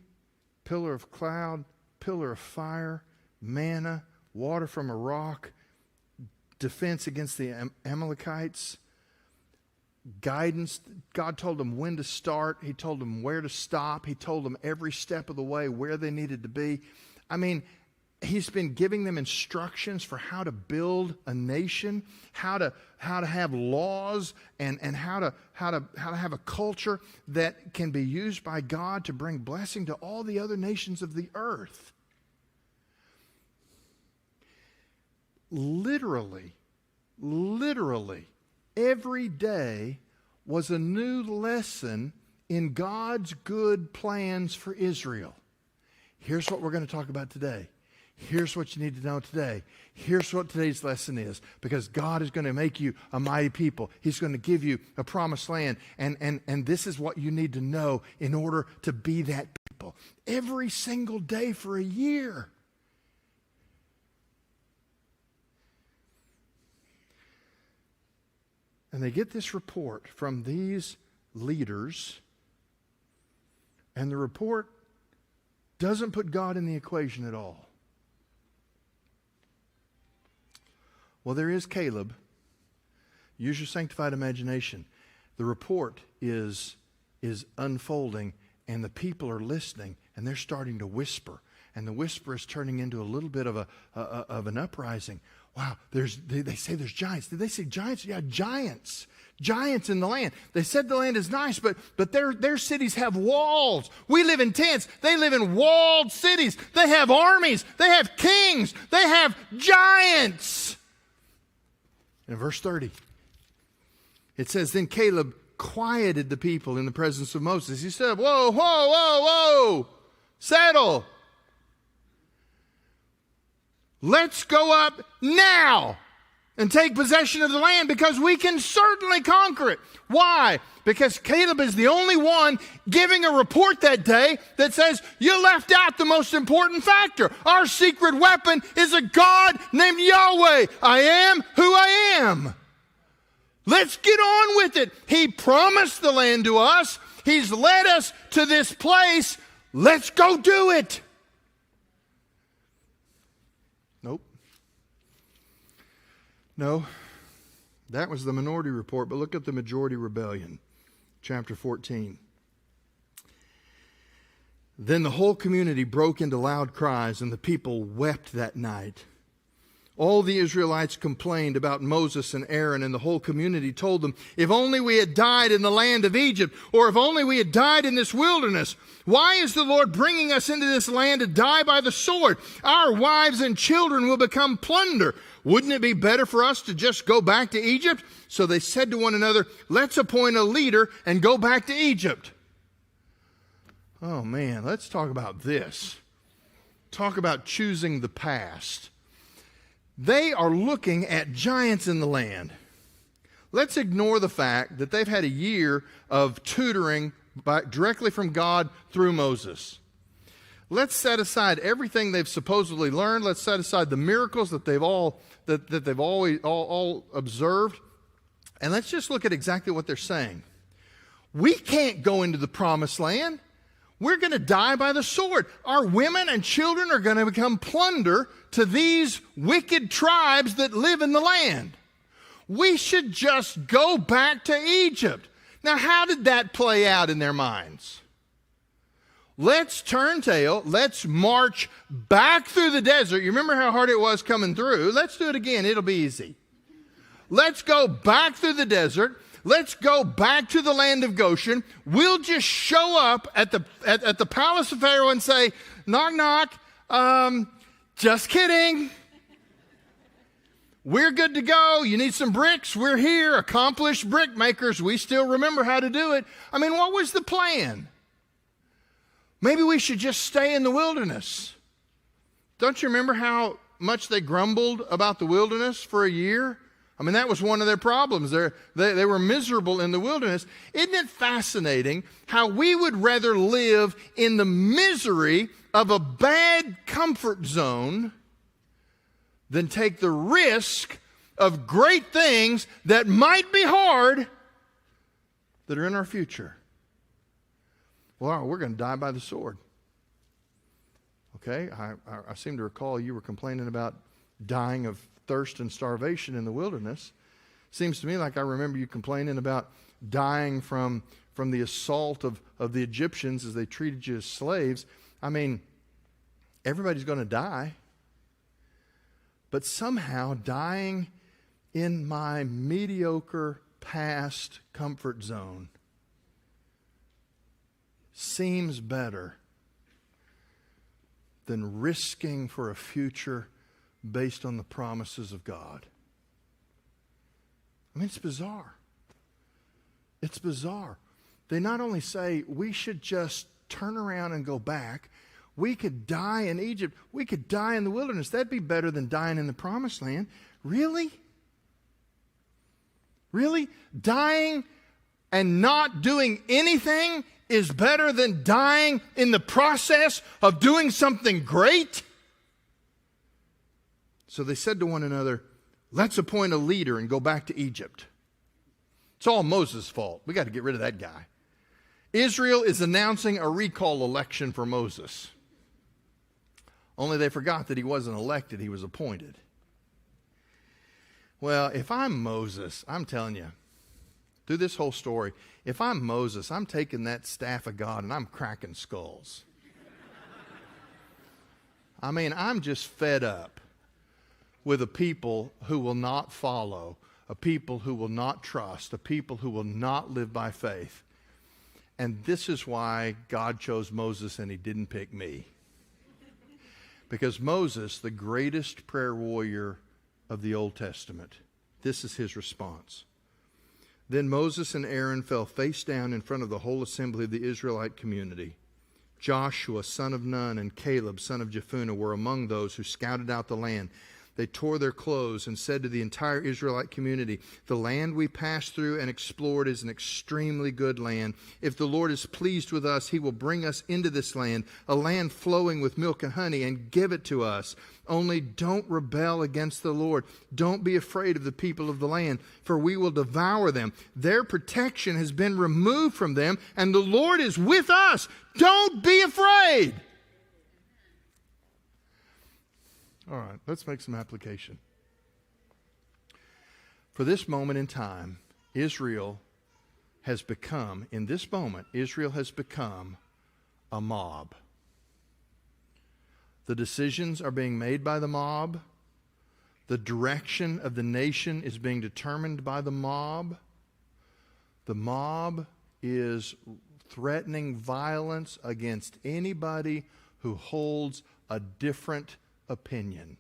pillar of cloud, pillar of fire, manna, water from a rock, defense against the Amalekites, guidance. God told them when to start. He told them where to stop. He told them every step of the way where they needed to be. I mean, he's been giving them instructions for how to build a nation, how to have laws, and how to have a culture that can be used by God to bring blessing to all the other nations of the earth. Literally, every day was a new lesson in God's good plans for Israel. Here's what we're going to talk about today. Here's what you need to know today. Here's what today's lesson is. Because God is going to make you a mighty people. He's going to give you a promised land. And this is what you need to know in order to be that people. Every single day for a year. And they get this report from these leaders. And the report doesn't put God in the equation at all. Well, there is Caleb. Use your sanctified imagination. The report is unfolding, and the people are listening, and they're starting to whisper. And the whisper is turning into a little bit of an uprising. Wow, they say there's giants. Did they say giants? Yeah, giants. Giants in the land. They said the land is nice, but their cities have walls. We live in tents. They live in walled cities. They have armies. They have kings. They have giants. In verse 30, it says, then Caleb quieted the people in the presence of Moses. He said, whoa, settle. Let's go up now and take possession of the land because we can certainly conquer it. Why? Because Caleb is the only one giving a report that day that says, you left out the most important factor. Our secret weapon is a God named Yahweh. I am who I am. Let's get on with it. He promised the land to us. He's led us to this place. Let's go do it. Nope. No, that was the minority report, but look at the majority rebellion. Chapter 14. Then the whole community broke into loud cries, and the people wept that night. All the Israelites complained about Moses and Aaron, and the whole community told them, if only we had died in the land of Egypt, or if only we had died in this wilderness. Why is the Lord bringing us into this land to die by the sword? Our wives and children will become plunder. Wouldn't it be better for us to just go back to Egypt? So they said to one another, let's appoint a leader and go back to Egypt. Oh man, let's talk about this. Talk about choosing the past. They are looking at giants in the land. Let's ignore the fact that they've had a year of tutoring directly from God through Moses. Let's set aside everything they've supposedly learned. Let's set aside the miracles that they've all observed. And let's just look at exactly what they're saying. We can't go into the promised land. We're going to die by the sword. Our women and children are going to become plunder to these wicked tribes that live in the land. We should just go back to Egypt. Now, how did that play out in their minds? Let's turn tail. Let's march back through the desert. You remember how hard it was coming through? Let's do it again. It'll be easy. Let's go back through the desert. Let's go back to the land of Goshen. We'll just show up at the palace of Pharaoh and say, knock, knock. Just kidding. We're good to go. You need some bricks? We're here. Accomplished brick makers. We still remember how to do it. I mean, what was the plan? Maybe we should just stay in the wilderness. Don't you remember how much they grumbled about the wilderness for a year? I mean, that was one of their problems. They were miserable in the wilderness. Isn't it fascinating how we would rather live in the misery of a bad comfort zone than take the risk of great things that might be hard that are in our future? Well, we're going to die by the sword. Okay, I seem to recall you were complaining about dying of thirst and starvation in the wilderness. Seems to me like I remember you complaining about dying from the assault of the Egyptians as they treated you as slaves. I mean, everybody's going to die. But somehow dying in my mediocre past comfort zone seems better than risking for a future based on the promises of God. I mean, it's bizarre. It's bizarre. They not only say we should just turn around and go back, we could die in Egypt, we could die in the wilderness. That'd be better than dying in the promised land. Really? Really? Dying and not doing anything is better than dying in the process of doing something great? So they said to one another, let's appoint a leader and go back to Egypt. It's all Moses' fault. We got to get rid of that guy. Israel is announcing a recall election for Moses. Only they forgot that he wasn't elected, he was appointed. Well, if I'm Moses, I'm telling you, through this whole story, if I'm Moses, I'm taking that staff of God and I'm cracking skulls. I mean, I'm just fed up with a people who will not follow, a people who will not trust, a people who will not live by faith. And this is why God chose Moses and he didn't pick me. Because Moses, the greatest prayer warrior of the Old Testament, this is his response. Then Moses and Aaron fell face down in front of the whole assembly of the Israelite community. Joshua, son of Nun, and Caleb, son of Jephunneh, were among those who scouted out the land. They tore their clothes and said to the entire Israelite community, the land we passed through and explored is an extremely good land. If the Lord is pleased with us, he will bring us into this land, a land flowing with milk and honey, and give it to us. Only don't rebel against the Lord. Don't be afraid of the people of the land, for we will devour them. Their protection has been removed from them, and the Lord is with us. Don't be afraid. All right, let's make some application. For this moment in time, Israel has become a mob. The decisions are being made by the mob. The direction of the nation is being determined by the mob. The mob is threatening violence against anybody who holds a different opinion.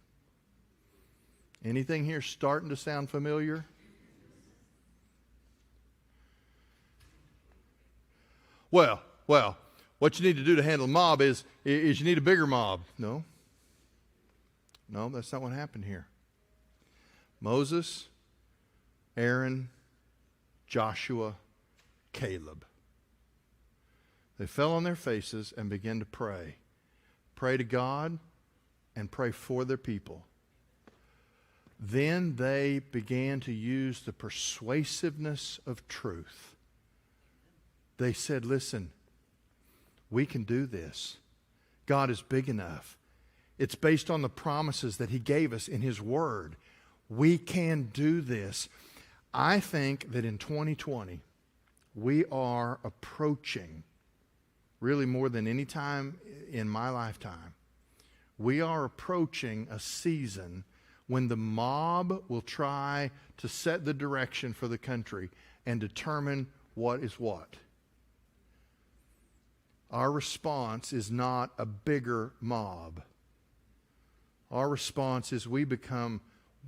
Anything here starting to sound familiar? Well, what you need to do to handle a mob is you need a bigger mob. No, that's not what happened here. Moses, Aaron, Joshua, Caleb. They fell on their faces and began to pray. Pray to God and pray for their people. Then they began to use the persuasiveness of truth. They said, listen, we can do this. God is big enough. It's based on the promises that He gave us in His Word. We can do this. I think that in 2020, we are approaching, really more than any time in my lifetime, we are approaching a season when the mob will try to set the direction for the country and determine what is what. Our response is not a bigger mob. Our response is we become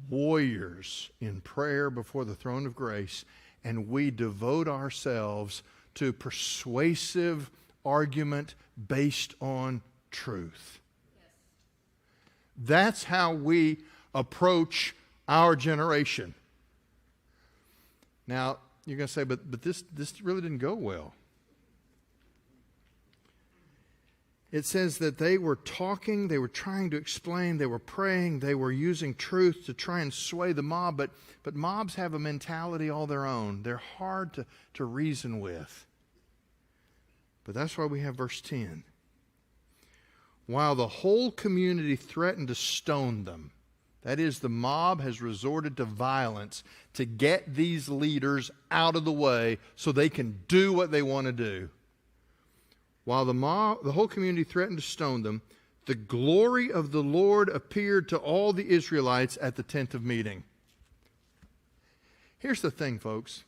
warriors in prayer before the throne of grace, and we devote ourselves to persuasive argument based on truth. Yes. That's how we approach our generation. Now, you're going to say, but this really didn't go well. It says that they were talking, they were trying to explain, they were praying, they were using truth to try and sway the mob, but mobs have a mentality all their own. They're hard to reason with. But that's why we have verse 10. While the whole community threatened to stone them, that is, the mob has resorted to violence to get these leaders out of the way so they can do what they want to do. While the whole community threatened to stone them, the glory of the Lord appeared to all the Israelites at the tent of meeting. Here's the thing, folks.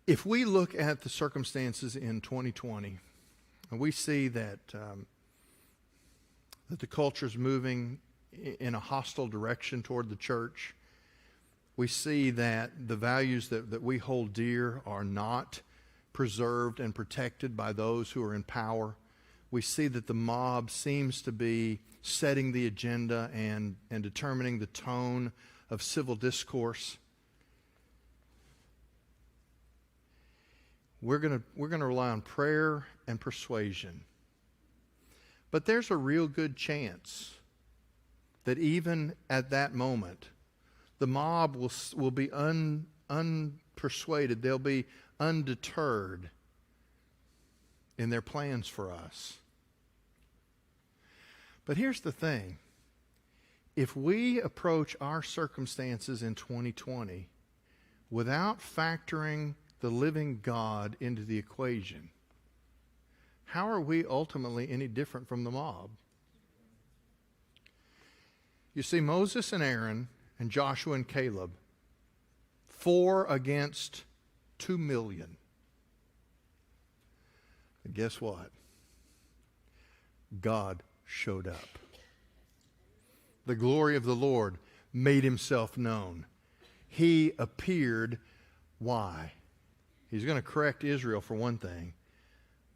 If we look at the circumstances in 2020, and we see that the culture is moving in a hostile direction toward the church, we see that the values that we hold dear are not preserved and protected by those who are in power. We see that the mob seems to be setting the agenda and determining the tone of civil discourse. We're going to rely on prayer and persuasion. But there's a real good chance that even at that moment, the mob will be unpersuaded. They'll be undeterred in their plans for us. But here's the thing. If we approach our circumstances in 2020 without factoring the living God into the equation, how are we ultimately any different from the mob? You see, Moses and Aaron and Joshua and Caleb, 4 against 2 million. And guess what? God showed up. The glory of the Lord made Himself known. He appeared. Why? He's going to correct Israel for one thing,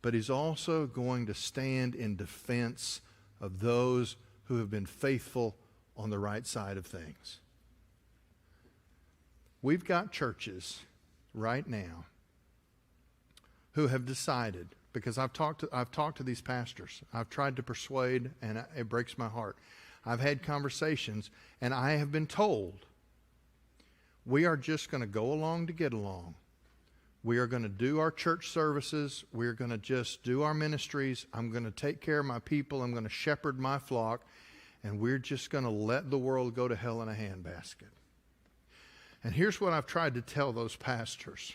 but He's also going to stand in defense of those who have been faithful on the right side of things. We've got churches right now who have decided, because I've talked to these pastors. I've tried to persuade, and it breaks my heart. I've had conversations, and I have been told, we are just going to go along to get along. We are going to do our church services. We're going to just do our ministries. I'm going to take care of my people. I'm going to shepherd my flock. And we're just going to let the world go to hell in a handbasket. And here's what I've tried to tell those pastors.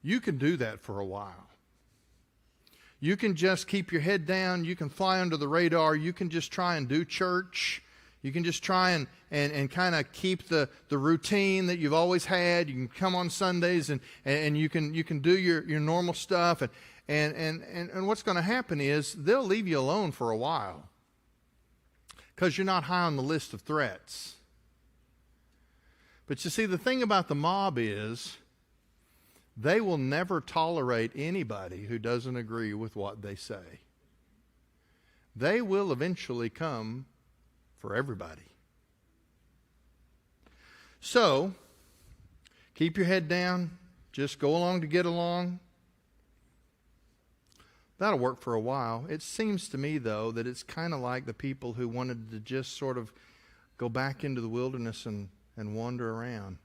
You can do that for a while. You can just keep your head down. You can fly under the radar. You can just try and do church. You can just try and kind of keep the routine that you've always had. You can come on Sundays and you can do your normal stuff. And what's going to happen is they'll leave you alone for a while because you're not high on the list of threats. But you see, the thing about the mob is they will never tolerate anybody who doesn't agree with what they say. They will eventually come for everybody. So, keep your head down. Just go along to get along. That'll work for a while. It seems to me, though, that it's kind of like the people who wanted to just sort of go back into the wilderness and wander around.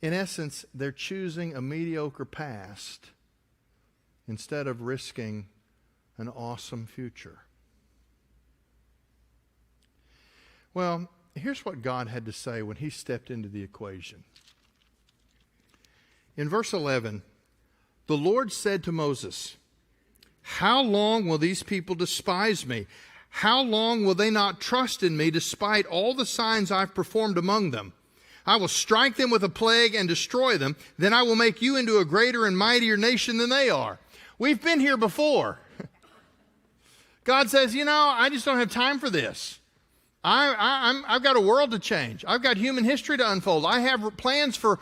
In essence, they're choosing a mediocre past instead of risking an awesome future. Well, here's what God had to say when he stepped into the equation. In verse 11, the Lord said to Moses, "How long will these people despise me? How long will they not trust in me despite all the signs I've performed among them? I will strike them with a plague and destroy them. Then I will make you into a greater and mightier nation than they are." We've been here before. God says, I just don't have time for this. I've got a world to change. I've got human history to unfold. I have plans for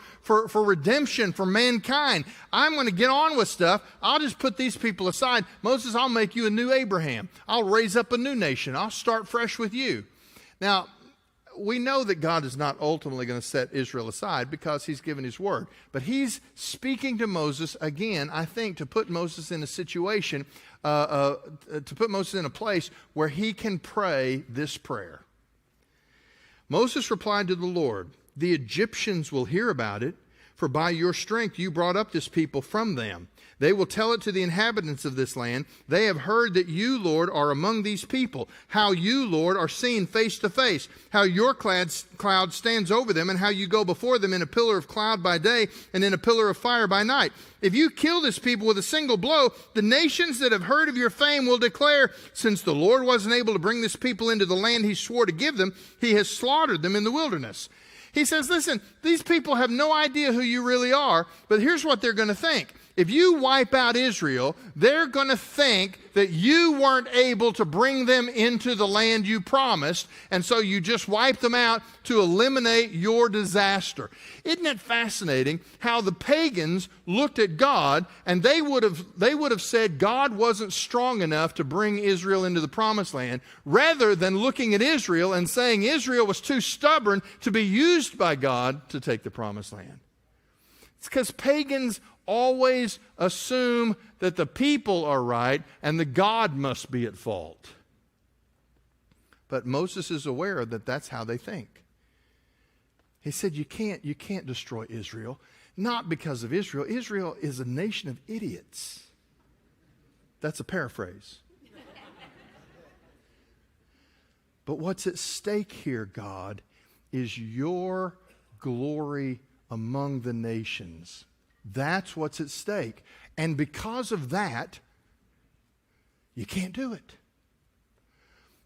redemption for mankind. I'm going to get on with stuff. I'll just put these people aside. Moses, I'll make you a new Abraham. I'll raise up a new nation. I'll start fresh with you. Now, we know that God is not ultimately going to set Israel aside because he's given his word. But he's speaking to Moses again, I think, to put Moses in a situation, to put Moses in a place where he can pray this prayer. Moses replied to the Lord, "The Egyptians will hear about it, for by your strength you brought up this people from them. They will tell it to the inhabitants of this land. They have heard that you, Lord, are among these people, how you, Lord, are seen face to face, how your cloud stands over them, and how you go before them in a pillar of cloud by day and in a pillar of fire by night. If you kill this people with a single blow, the nations that have heard of your fame will declare, since the Lord wasn't able to bring this people into the land he swore to give them, he has slaughtered them in the wilderness." He says, listen, these people have no idea who you really are, but here's what they're going to think. If you wipe out Israel, they're going to think that you weren't able to bring them into the land you promised, and so you just wiped them out to eliminate your disaster. Isn't it fascinating how the pagans looked at God and they would have said God wasn't strong enough to bring Israel into the promised land, rather than looking at Israel and saying Israel was too stubborn to be used by God to take the promised land. It's because pagans always assume that the people are right and the God must be at fault. But Moses is aware that that's how they think. He said, you can't destroy Israel, not because of Israel. Israel is a nation of idiots. That's a paraphrase. But what's at stake here, God, is your glory among the nations. That's what's at stake. And because of that, you can't do it.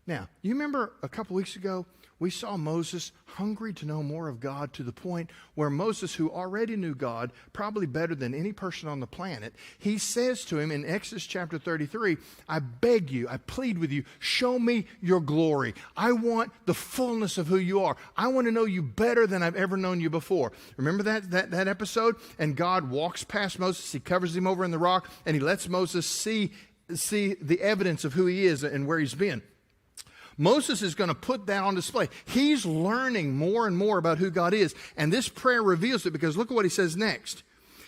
Now, you remember a couple weeks ago, we saw Moses hungry to know more of God to the point where Moses, who already knew God probably better than any person on the planet, he says to him in Exodus chapter 33, "I beg you, I plead with you, show me your glory. I want the fullness of who you are. I want to know you better than I've ever known you before." Remember that episode? And God walks past Moses, he covers him over in the rock, and he lets Moses see the evidence of who he is and where he's been. Moses is going to put that on display. He's learning more and more about who God is. And this prayer reveals it, because look at what he says next.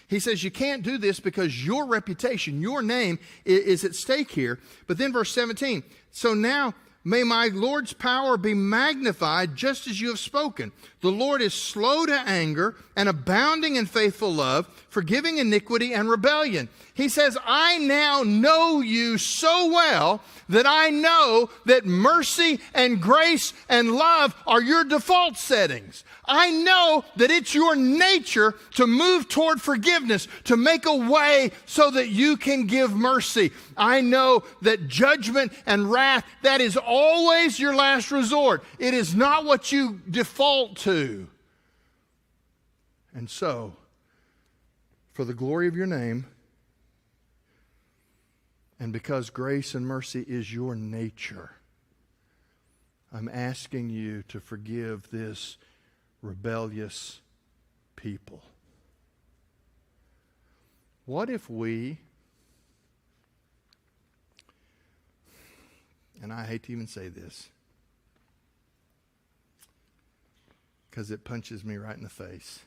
He says, you can't do this because your reputation, your name is at stake here. But then verse 17, so now May my Lord's power be magnified just as you have spoken. The Lord is slow to anger and abounding in faithful love, forgiving iniquity and rebellion. He says, I now know you so well that I know that mercy and grace and love are your default settings. I know that it's your nature to move toward forgiveness, to make a way so that you can give mercy. I know that judgment and wrath, that is always your last resort. It is not what you default to. And so, for the glory of your name, and because grace and mercy is your nature, I'm asking you to forgive this rebellious people. What if we, and I hate to even say this, because it punches me right in the face.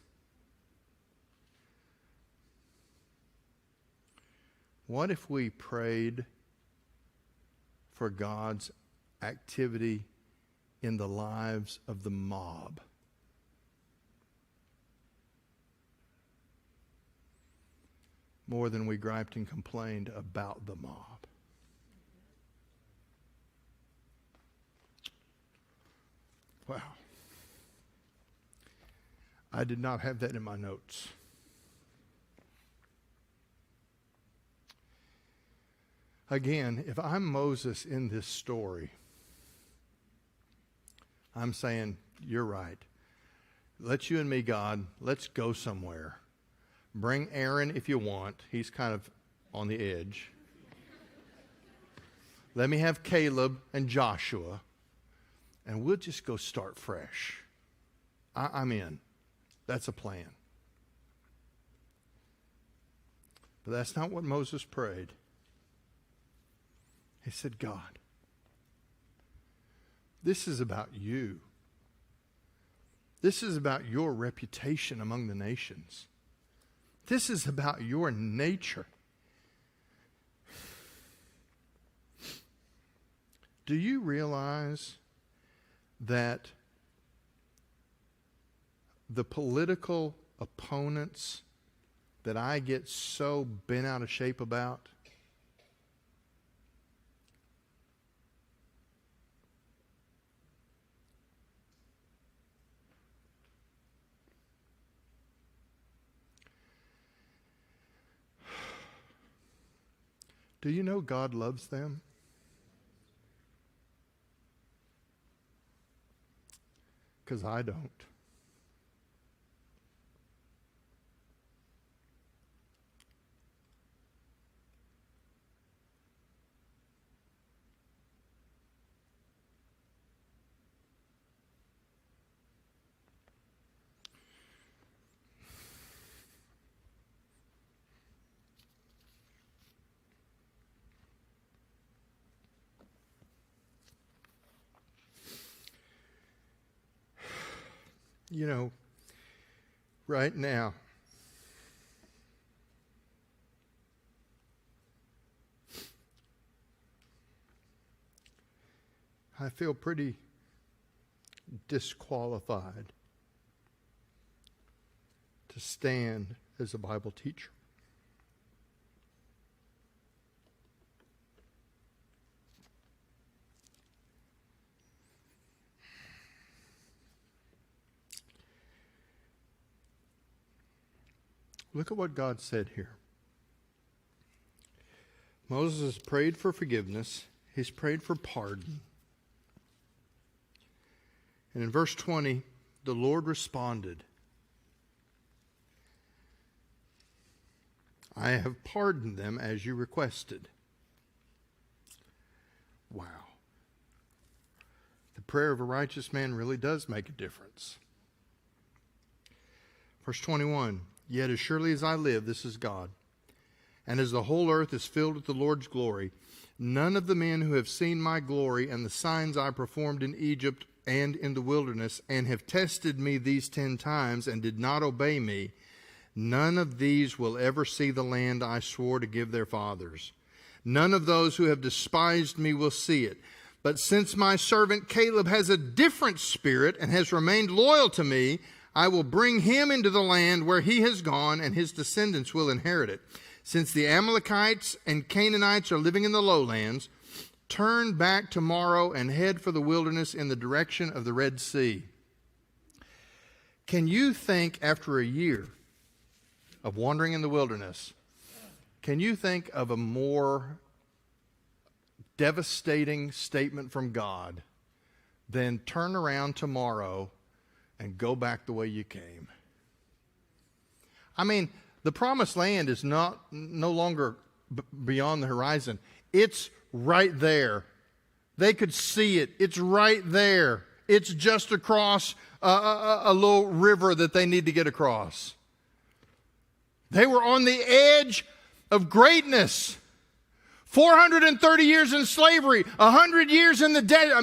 What if we prayed for God's activity in the lives of the mob? More than we griped and complained about the mob. Wow. I did not have that in my notes. Again, if I'm Moses in this story, I'm saying, you're right. Let you and me, God, let's go somewhere. Bring Aaron if you want. He's kind of on the edge. Let me have Caleb and Joshua, and we'll just go start fresh. I'm in. That's a plan. But that's not what Moses prayed. He said, God, this is about you. This is about your reputation among the nations. This is about your nature. Do you realize that the political opponents that I get so bent out of shape about, do you know God loves them? Because I don't. You know, right now, I feel pretty disqualified to stand as a Bible teacher. Look at what God said here. Moses prayed for forgiveness. He's prayed for pardon. And in verse 20, the Lord responded, I have pardoned them as you requested. Wow. The prayer of a righteous man really does make a difference. Verse 21, yet as surely as I live, this is God, and as the whole earth is filled with the Lord's glory, none of the men who have seen my glory and the signs I performed in Egypt and in the wilderness, and have tested me these 10 times and did not obey me, none of these will ever see the land I swore to give their fathers. None of those who have despised me will see it. But since my servant Caleb has a different spirit and has remained loyal to me, I will bring him into the land where he has gone, and his descendants will inherit it. Since the Amalekites and Canaanites are living in the lowlands, turn back tomorrow and head for the wilderness in the direction of the Red Sea. Can you think, after a year of wandering in the wilderness, can you think of a more devastating statement from God than turn around tomorrow and go back the way you came? I mean, the promised land is no longer beyond the horizon. It's right there. They could see it. It's right there. It's just across a little river that they need to get across. They were on the edge of greatness. 430 years in slavery, 100 years in the desert,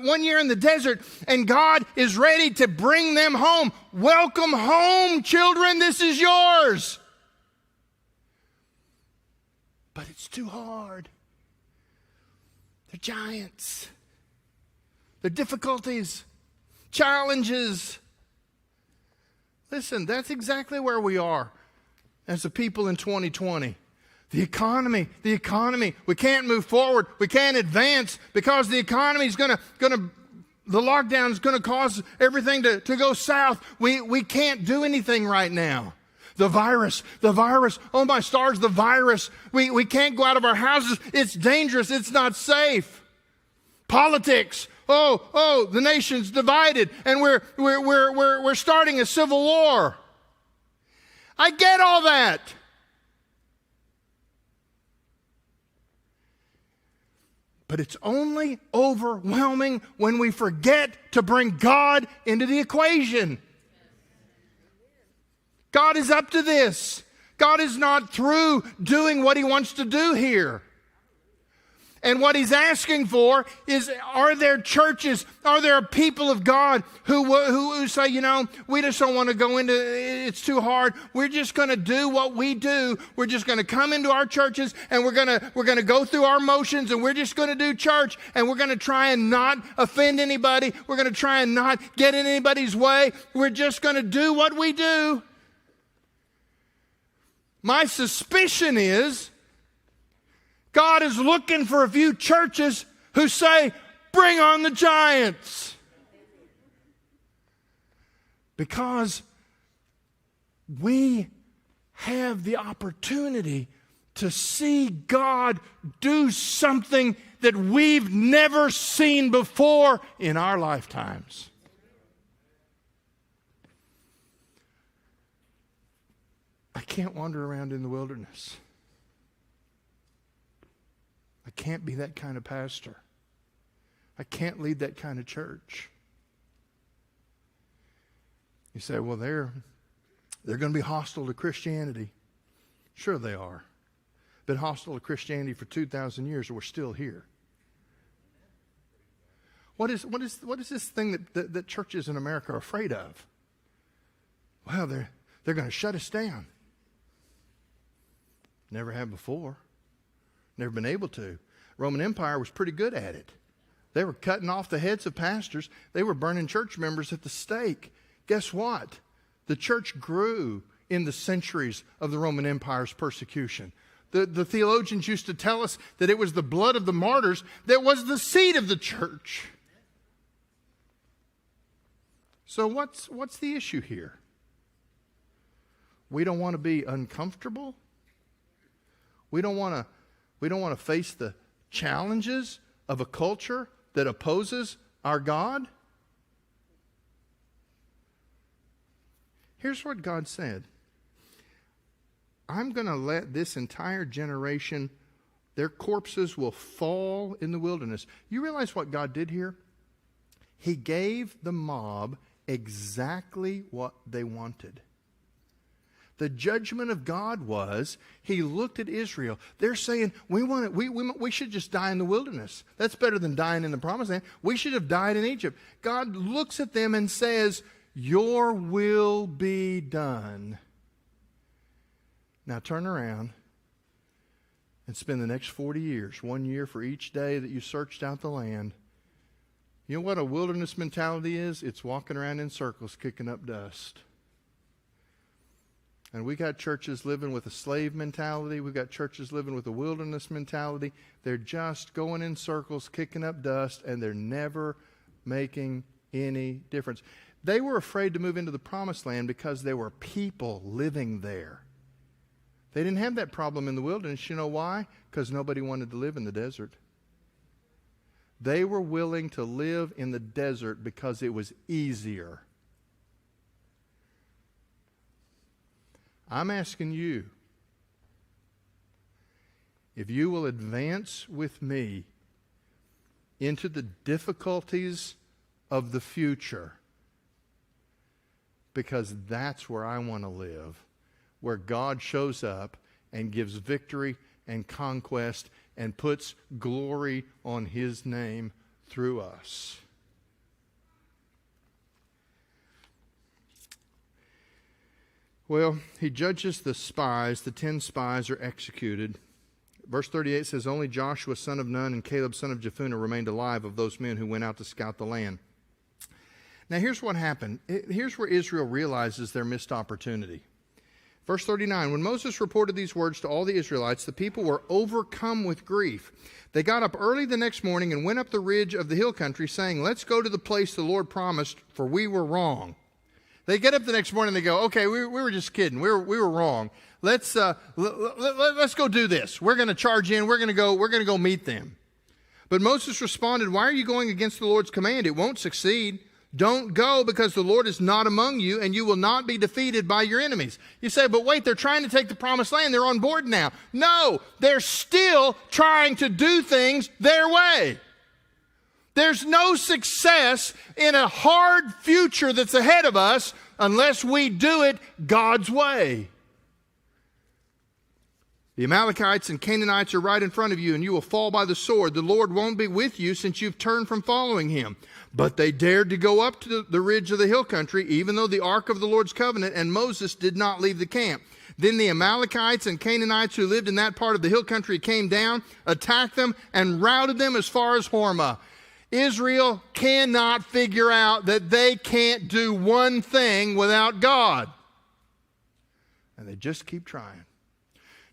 1 year in the desert, and God is ready to bring them home. Welcome home, children, this is yours. But it's too hard. They're giants. They're difficulties, challenges. Listen, that's exactly where we are as a people in 2020. The economy. We can't move forward. We can't advance because the economy is the lockdown is going to cause everything to go south. We can't do anything right now. The virus. Oh my stars, the virus. We can't go out of our houses. It's dangerous. It's not safe. Politics. Oh, the nation's divided and we're starting a civil war. I get all that. But it's only overwhelming when we forget to bring God into the equation. God is up to this. God is not through doing what he wants to do here. And what he's asking for is, are there churches, are there people of God who say, we just don't want to go into it, it's too hard. We're just going to do what we do. We're just going to come into our churches and we're going to go through our motions and we're just going to do church and we're going to try and not offend anybody. We're going to try and not get in anybody's way. We're just going to do what we do. My suspicion is God is looking for a few churches who say, bring on the giants. Because we have the opportunity to see God do something that we've never seen before in our lifetimes. I can't wander around in the wilderness. I can't be that kind of pastor. I can't lead that kind of church. You say, well, they're going to be hostile to Christianity. Sure they are. Been hostile to Christianity for 2,000 years, and we're still here. What is this thing that churches in America are afraid of? Well, they're going to shut us down. Never have before. Never been able to. Roman Empire was pretty good at it. They were cutting off the heads of pastors. They were burning church members at the stake. Guess what? The church grew in the centuries of the Roman Empire's persecution. The theologians used to tell us that it was the blood of the martyrs that was the seed of the church. So what's the issue here? We don't want to be uncomfortable. We don't want to face the challenges of a culture that opposes our God. Here's what God said. I'm going to let this entire generation, their corpses will fall in the wilderness. You realize what God did here? He gave the mob exactly what they wanted. The judgment of God was, he looked at Israel. They're saying, we should just die in the wilderness. That's better than dying in the promised land. We should have died in Egypt. God looks at them and says, your will be done. Now turn around and spend the next 40 years, 1 year for each day that you searched out the land. You know what a wilderness mentality is? It's walking around in circles, kicking up dust. And we got churches living with a slave mentality. We've got churches living with a wilderness mentality. They're just going in circles, kicking up dust, and they're never making any difference. They were afraid to move into the promised land because there were people living there. They didn't have that problem in the wilderness. You know why? Because nobody wanted to live in the desert. They were willing to live in the desert because it was easier. I'm asking you, if you will advance with me into the difficulties of the future, because that's where I want to live, where God shows up and gives victory and conquest and puts glory on His name through us. Well, He judges the spies. The 10 spies are executed. Verse 38 says, only Joshua son of Nun and Caleb son of Jephunneh remained alive of those men who went out to scout the land. Now here's what happened. Here's where Israel realizes their missed opportunity. Verse 39, when Moses reported these words to all the Israelites, the people were overcome with grief. They got up early the next morning and went up the ridge of the hill country, saying, let's go to the place the Lord promised, for we were wrong. They get up the next morning and they go, okay, we were just kidding. We were wrong. Let's go do this. We're going to charge in. We're going to go meet them. But Moses responded, why are you going against the Lord's command? It won't succeed. Don't go, because the Lord is not among you, and you will not be defeated by your enemies. You say, but wait, they're trying to take the promised land. They're on board now. No, they're still trying to do things their way. There's no success in a hard future that's ahead of us unless we do it God's way. The Amalekites and Canaanites are right in front of you, and you will fall by the sword. The Lord won't be with you since you've turned from following Him. But they dared to go up to the ridge of the hill country, even though the ark of the Lord's covenant and Moses did not leave the camp. Then the Amalekites and Canaanites who lived in that part of the hill country came down, attacked them, and routed them as far as Hormah. Israel cannot figure out that they can't do one thing without God. And they just keep trying.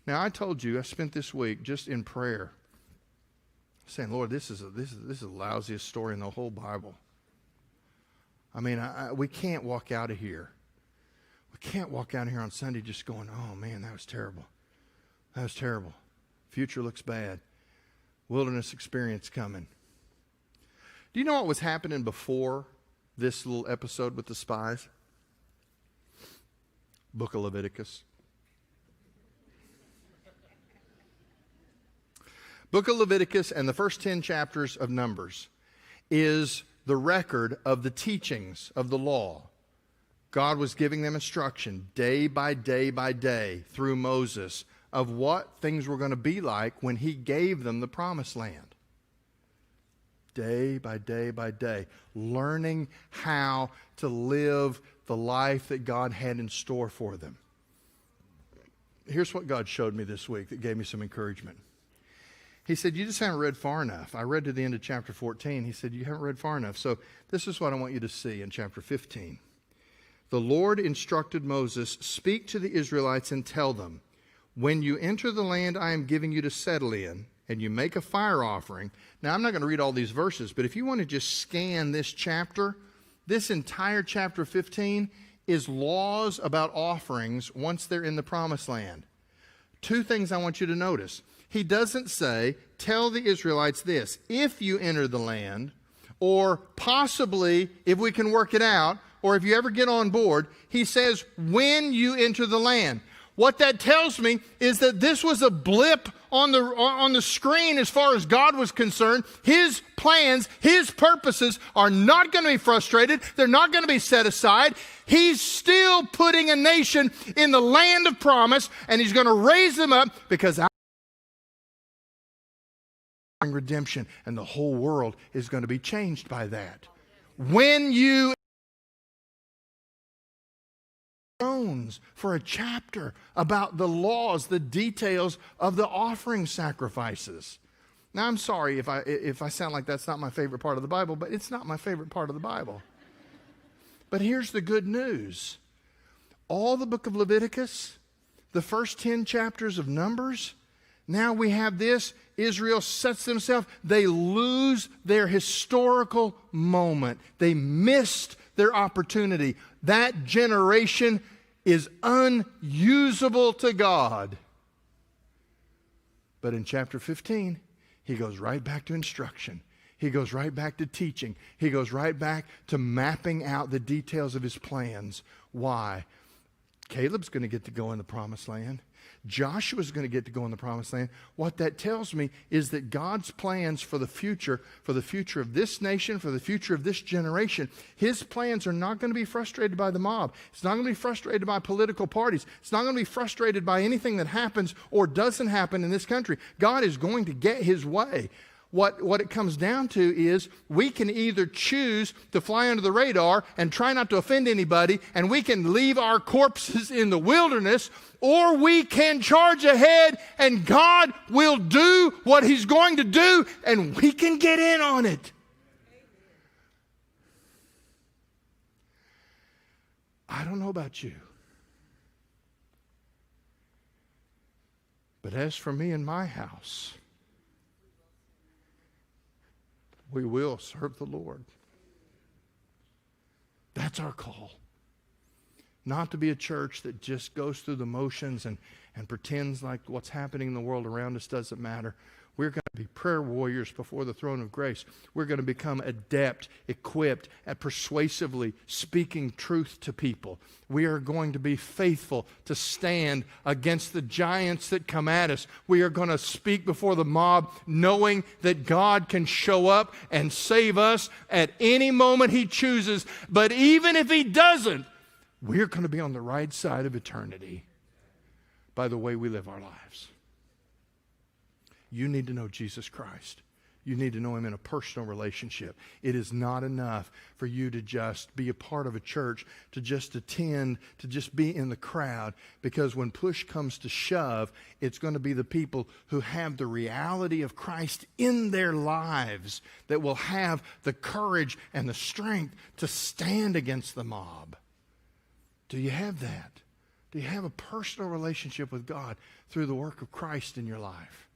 Now, I told you, I spent this week just in prayer, saying, Lord, this is the lousiest story in the whole Bible. I mean, we can't walk out of here. We can't walk out of here on Sunday just going, oh, man, that was terrible. That was terrible. Future looks bad. Wilderness experience coming. Do you know what was happening before this little episode with the spies? Book of Leviticus. Book of Leviticus and the first 10 chapters of Numbers is the record of the teachings of the law. God was giving them instruction day by day through Moses of what things were going to be like when He gave them the promised land. Day by day, learning how to live the life that God had in store for them. Here's what God showed me this week that gave me some encouragement. He said, you just haven't read far enough. I read to the end of chapter 14. He said, you haven't read far enough. So this is what I want you to see in chapter 15. The Lord instructed Moses, speak to the Israelites and tell them, when you enter the land I am giving you to settle in, and you make a fire offering. Now, I'm not going to read all these verses, but if you want to just scan this chapter, this entire chapter 15 is laws about offerings once they're in the promised land. Two things I want you to notice. He doesn't say, tell the Israelites this, if you enter the land, or possibly if we can work it out, or if you ever get on board. He says, when you enter the land. What that tells me is that this was a blip on the screen as far as God was concerned. His plans, His purposes are not going to be frustrated. They're not going to be set aside. He's still putting a nation in the land of promise, and He's going to raise them up because redemption, and the whole world is going to be changed by that. When you groans for a chapter about the laws, the details of the offering sacrifices. Now, I'm sorry if I sound like that's not my favorite part of the Bible, but it's not my favorite part of the Bible. But here's the good news. All the book of Leviticus, the first 10 chapters of Numbers, now we have this. Israel sets themselves. They lose their historical moment. They missed their opportunity. That generation is unusable to God. But in chapter 15, he goes right back to instruction. He goes right back to teaching. He goes right back to mapping out the details of his plans. Why? Caleb's going to get to go in the promised land. Joshua's going to get to go in the promised land. What that tells me is that God's plans for the future of this nation, for the future of this generation, his plans are not going to be frustrated by the mob. It's not going to be frustrated by political parties. It's not going to be frustrated by anything that happens or doesn't happen in this country. God is going to get his way. What it comes down to is we can either choose to fly under the radar and try not to offend anybody, and we can leave our corpses in the wilderness, or we can charge ahead and God will do what he's going to do and we can get in on it. I don't know about you, but as for me and my house, we will serve the Lord. That's our call. Not to be a church that just goes through the motions and pretends like what's happening in the world around us doesn't matter. We're going to be prayer warriors before the throne of grace. We're going to become adept, equipped at persuasively speaking truth to people. We are going to be faithful to stand against the giants that come at us. We are going to speak before the mob knowing that God can show up and save us at any moment he chooses. But even if he doesn't, we're going to be on the right side of eternity by the way we live our lives. You need to know Jesus Christ. You need to know him in a personal relationship. It is not enough for you to just be a part of a church, to just attend, to just be in the crowd, because when push comes to shove, it's going to be the people who have the reality of Christ in their lives that will have the courage and the strength to stand against the mob. Do you have that? Do you have a personal relationship with God through the work of Christ in your life?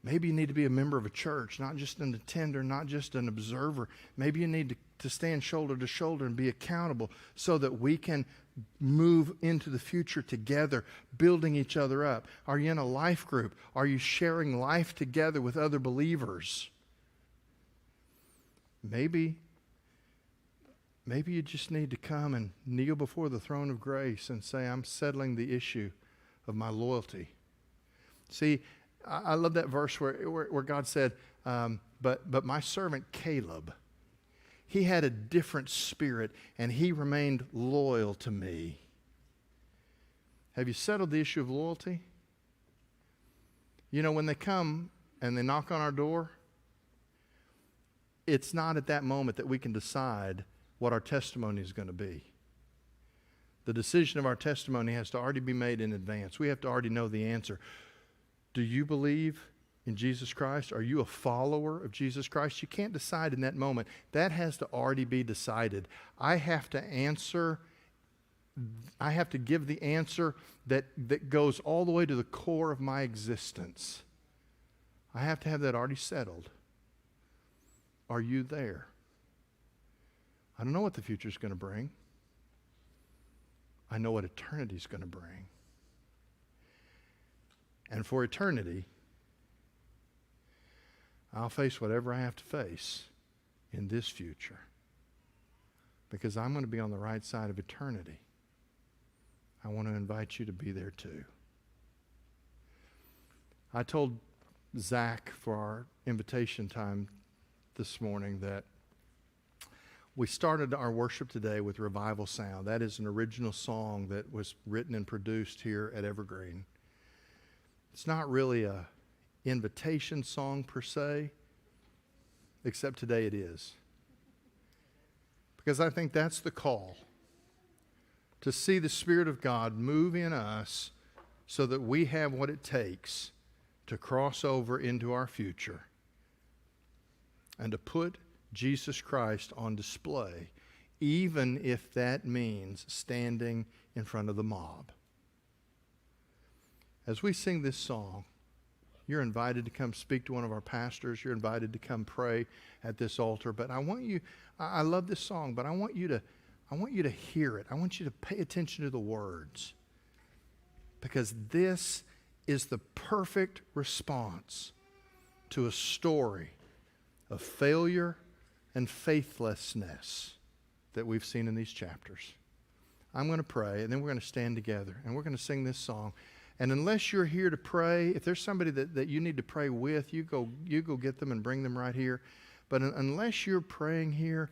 Maybe you need to be a member of a church, not just an attender, not just an observer. Maybe you need to stand shoulder to shoulder and be accountable so that we can move into the future together, building each other up. Are you in a life group? Are you sharing life together with other believers? Maybe you just need to come and kneel before the throne of grace and say, I'm settling the issue of my loyalty. See, I love that verse where God said, but my servant Caleb, he had a different spirit and he remained loyal to me. Have you settled the issue of loyalty? You know, when they come and they knock on our door, it's not at that moment that we can decide what our testimony is going to be. The decision of our testimony has to already be made in advance. We have to already know the answer. Do you believe in Jesus Christ? Are you a follower of Jesus Christ? You can't decide in that moment. That has to already be decided. I have to give the answer that goes all the way to the core of my existence. I have to have that already settled. Are you there? I don't know what the future is going to bring. I know what eternity is going to bring. And for eternity, I'll face whatever I have to face in this future, because I'm going to be on the right side of eternity. I want to invite you to be there too. I told Zach for our invitation time this morning that we started our worship today with Revival Sound. That is an original song that was written and produced here at Evergreen. It's not really a invitation song per se, except today it is. Because I think that's the call, to see the Spirit of God move in us so that we have what it takes to cross over into our future and to put Jesus Christ on display, even if that means standing in front of the mob. As we sing this song, you're invited to come speak to one of our pastors. You're invited to come pray at this altar. But I love this song, but I want you to hear it. I want you to pay attention to the words, because this is the perfect response to a story of failure and faithlessness that we've seen in these chapters. I'm going to pray, and then we're going to stand together, and we're going to sing this song. And unless you're here to pray, if there's somebody that you need to pray with, you go get them and bring them right here. But unless you're praying here,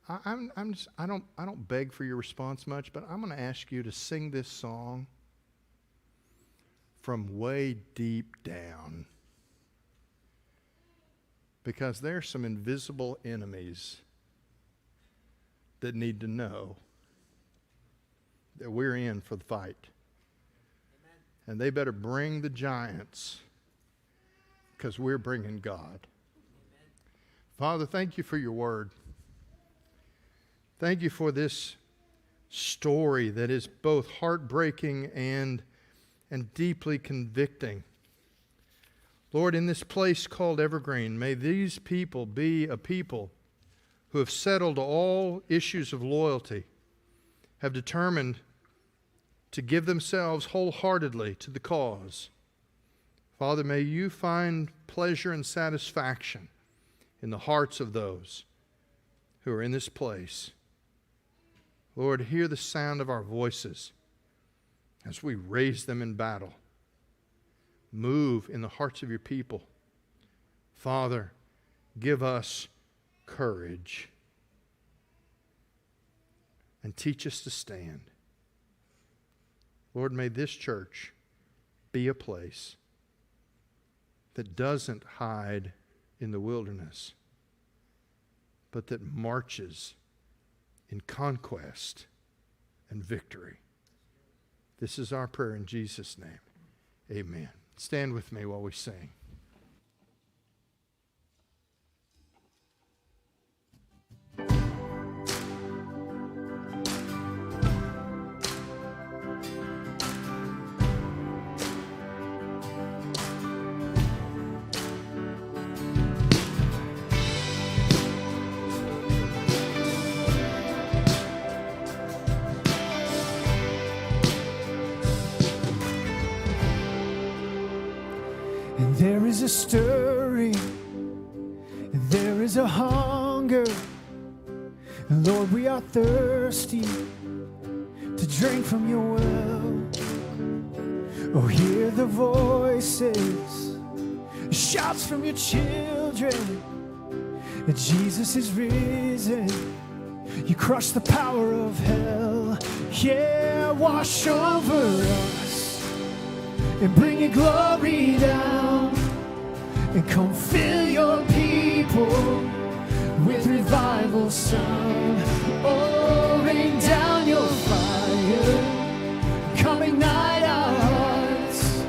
I don't beg for your response much, but I'm going to ask you to sing this song from way deep down, because there's some invisible enemies that need to know that we're in for the fight. And they better bring the giants, because we're bringing God. Amen. Father, thank you for your word. Thank you for this story that is both heartbreaking and deeply convicting. Lord, in this place called Evergreen, may these people be a people who have settled all issues of loyalty, have determined to give themselves wholeheartedly to the cause. Father, may you find pleasure and satisfaction in the hearts of those who are in this place. Lord, hear the sound of our voices as we raise them in battle. Move in the hearts of your people. Father, give us courage and teach us to stand. Lord, may this church be a place that doesn't hide in the wilderness, but that marches in conquest and victory. This is our prayer in Jesus' name. Amen. Stand with me while we sing. And there is a stirring, and there is a hunger. And Lord, we are thirsty to drink from your well. Oh, hear the voices, shouts from your children, that Jesus is risen. You crush the power of hell. Yeah, wash over us and bring your glory down, and come fill your people with revival sound. Oh, rain down your fire, come ignite our hearts.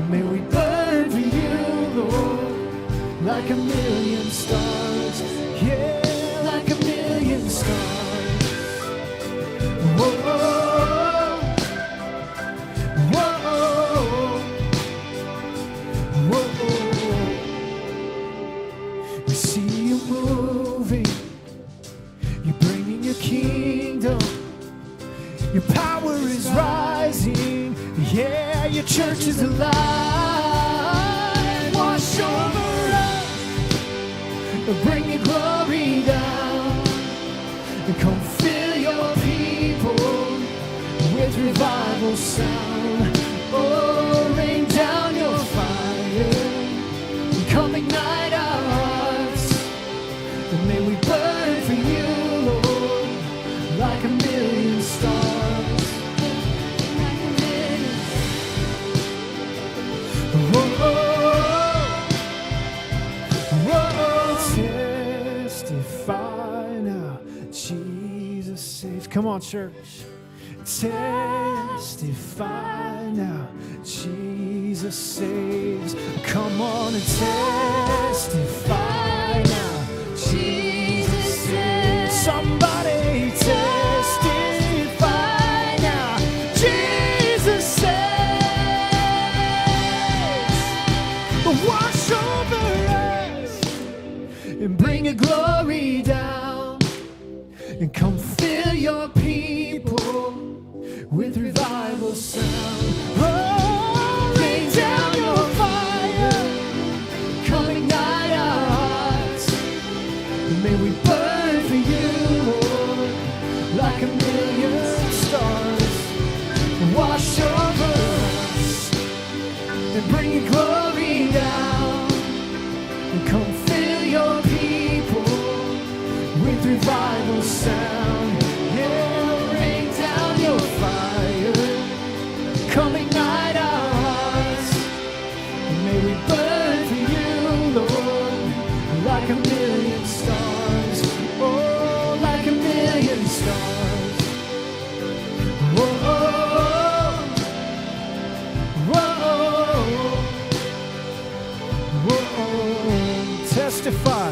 May we burn for you, Lord, like a million stars. Yeah, like a million stars. Whoa. Your power is rising. Yeah, your church is alive. Wash over us, bring your glory down, and come fill your people with revival sound. Oh, rain down your fire, and come ignite our hearts, and may we burn for you, Lord, like a million stars. Testify now, Jesus saves. Come on, church. testify now. Jesus saves. Come on and testify now. Jesus saves. Somebody testify now. Jesus saves. Wash over us and bring your glory down, and come fill your people with revival sound. Oh, rain down your fire, come ignite our hearts. May we burn for you, Lord, like a million stars. Wash over us and bring your glory down, and come fill your people with revival sound. Yeah, rain down your fire, come ignite our hearts. May we burn for you, Lord, like a million stars. Oh, like a million stars. Whoa, whoa, whoa. Testify.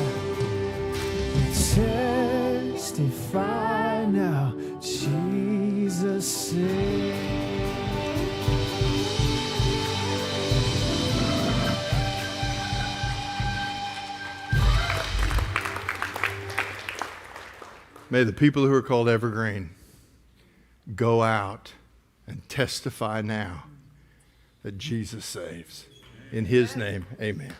Testify now, Jesus saves. May the people who are called Evergreen go out and testify now that Jesus saves. In his name, amen.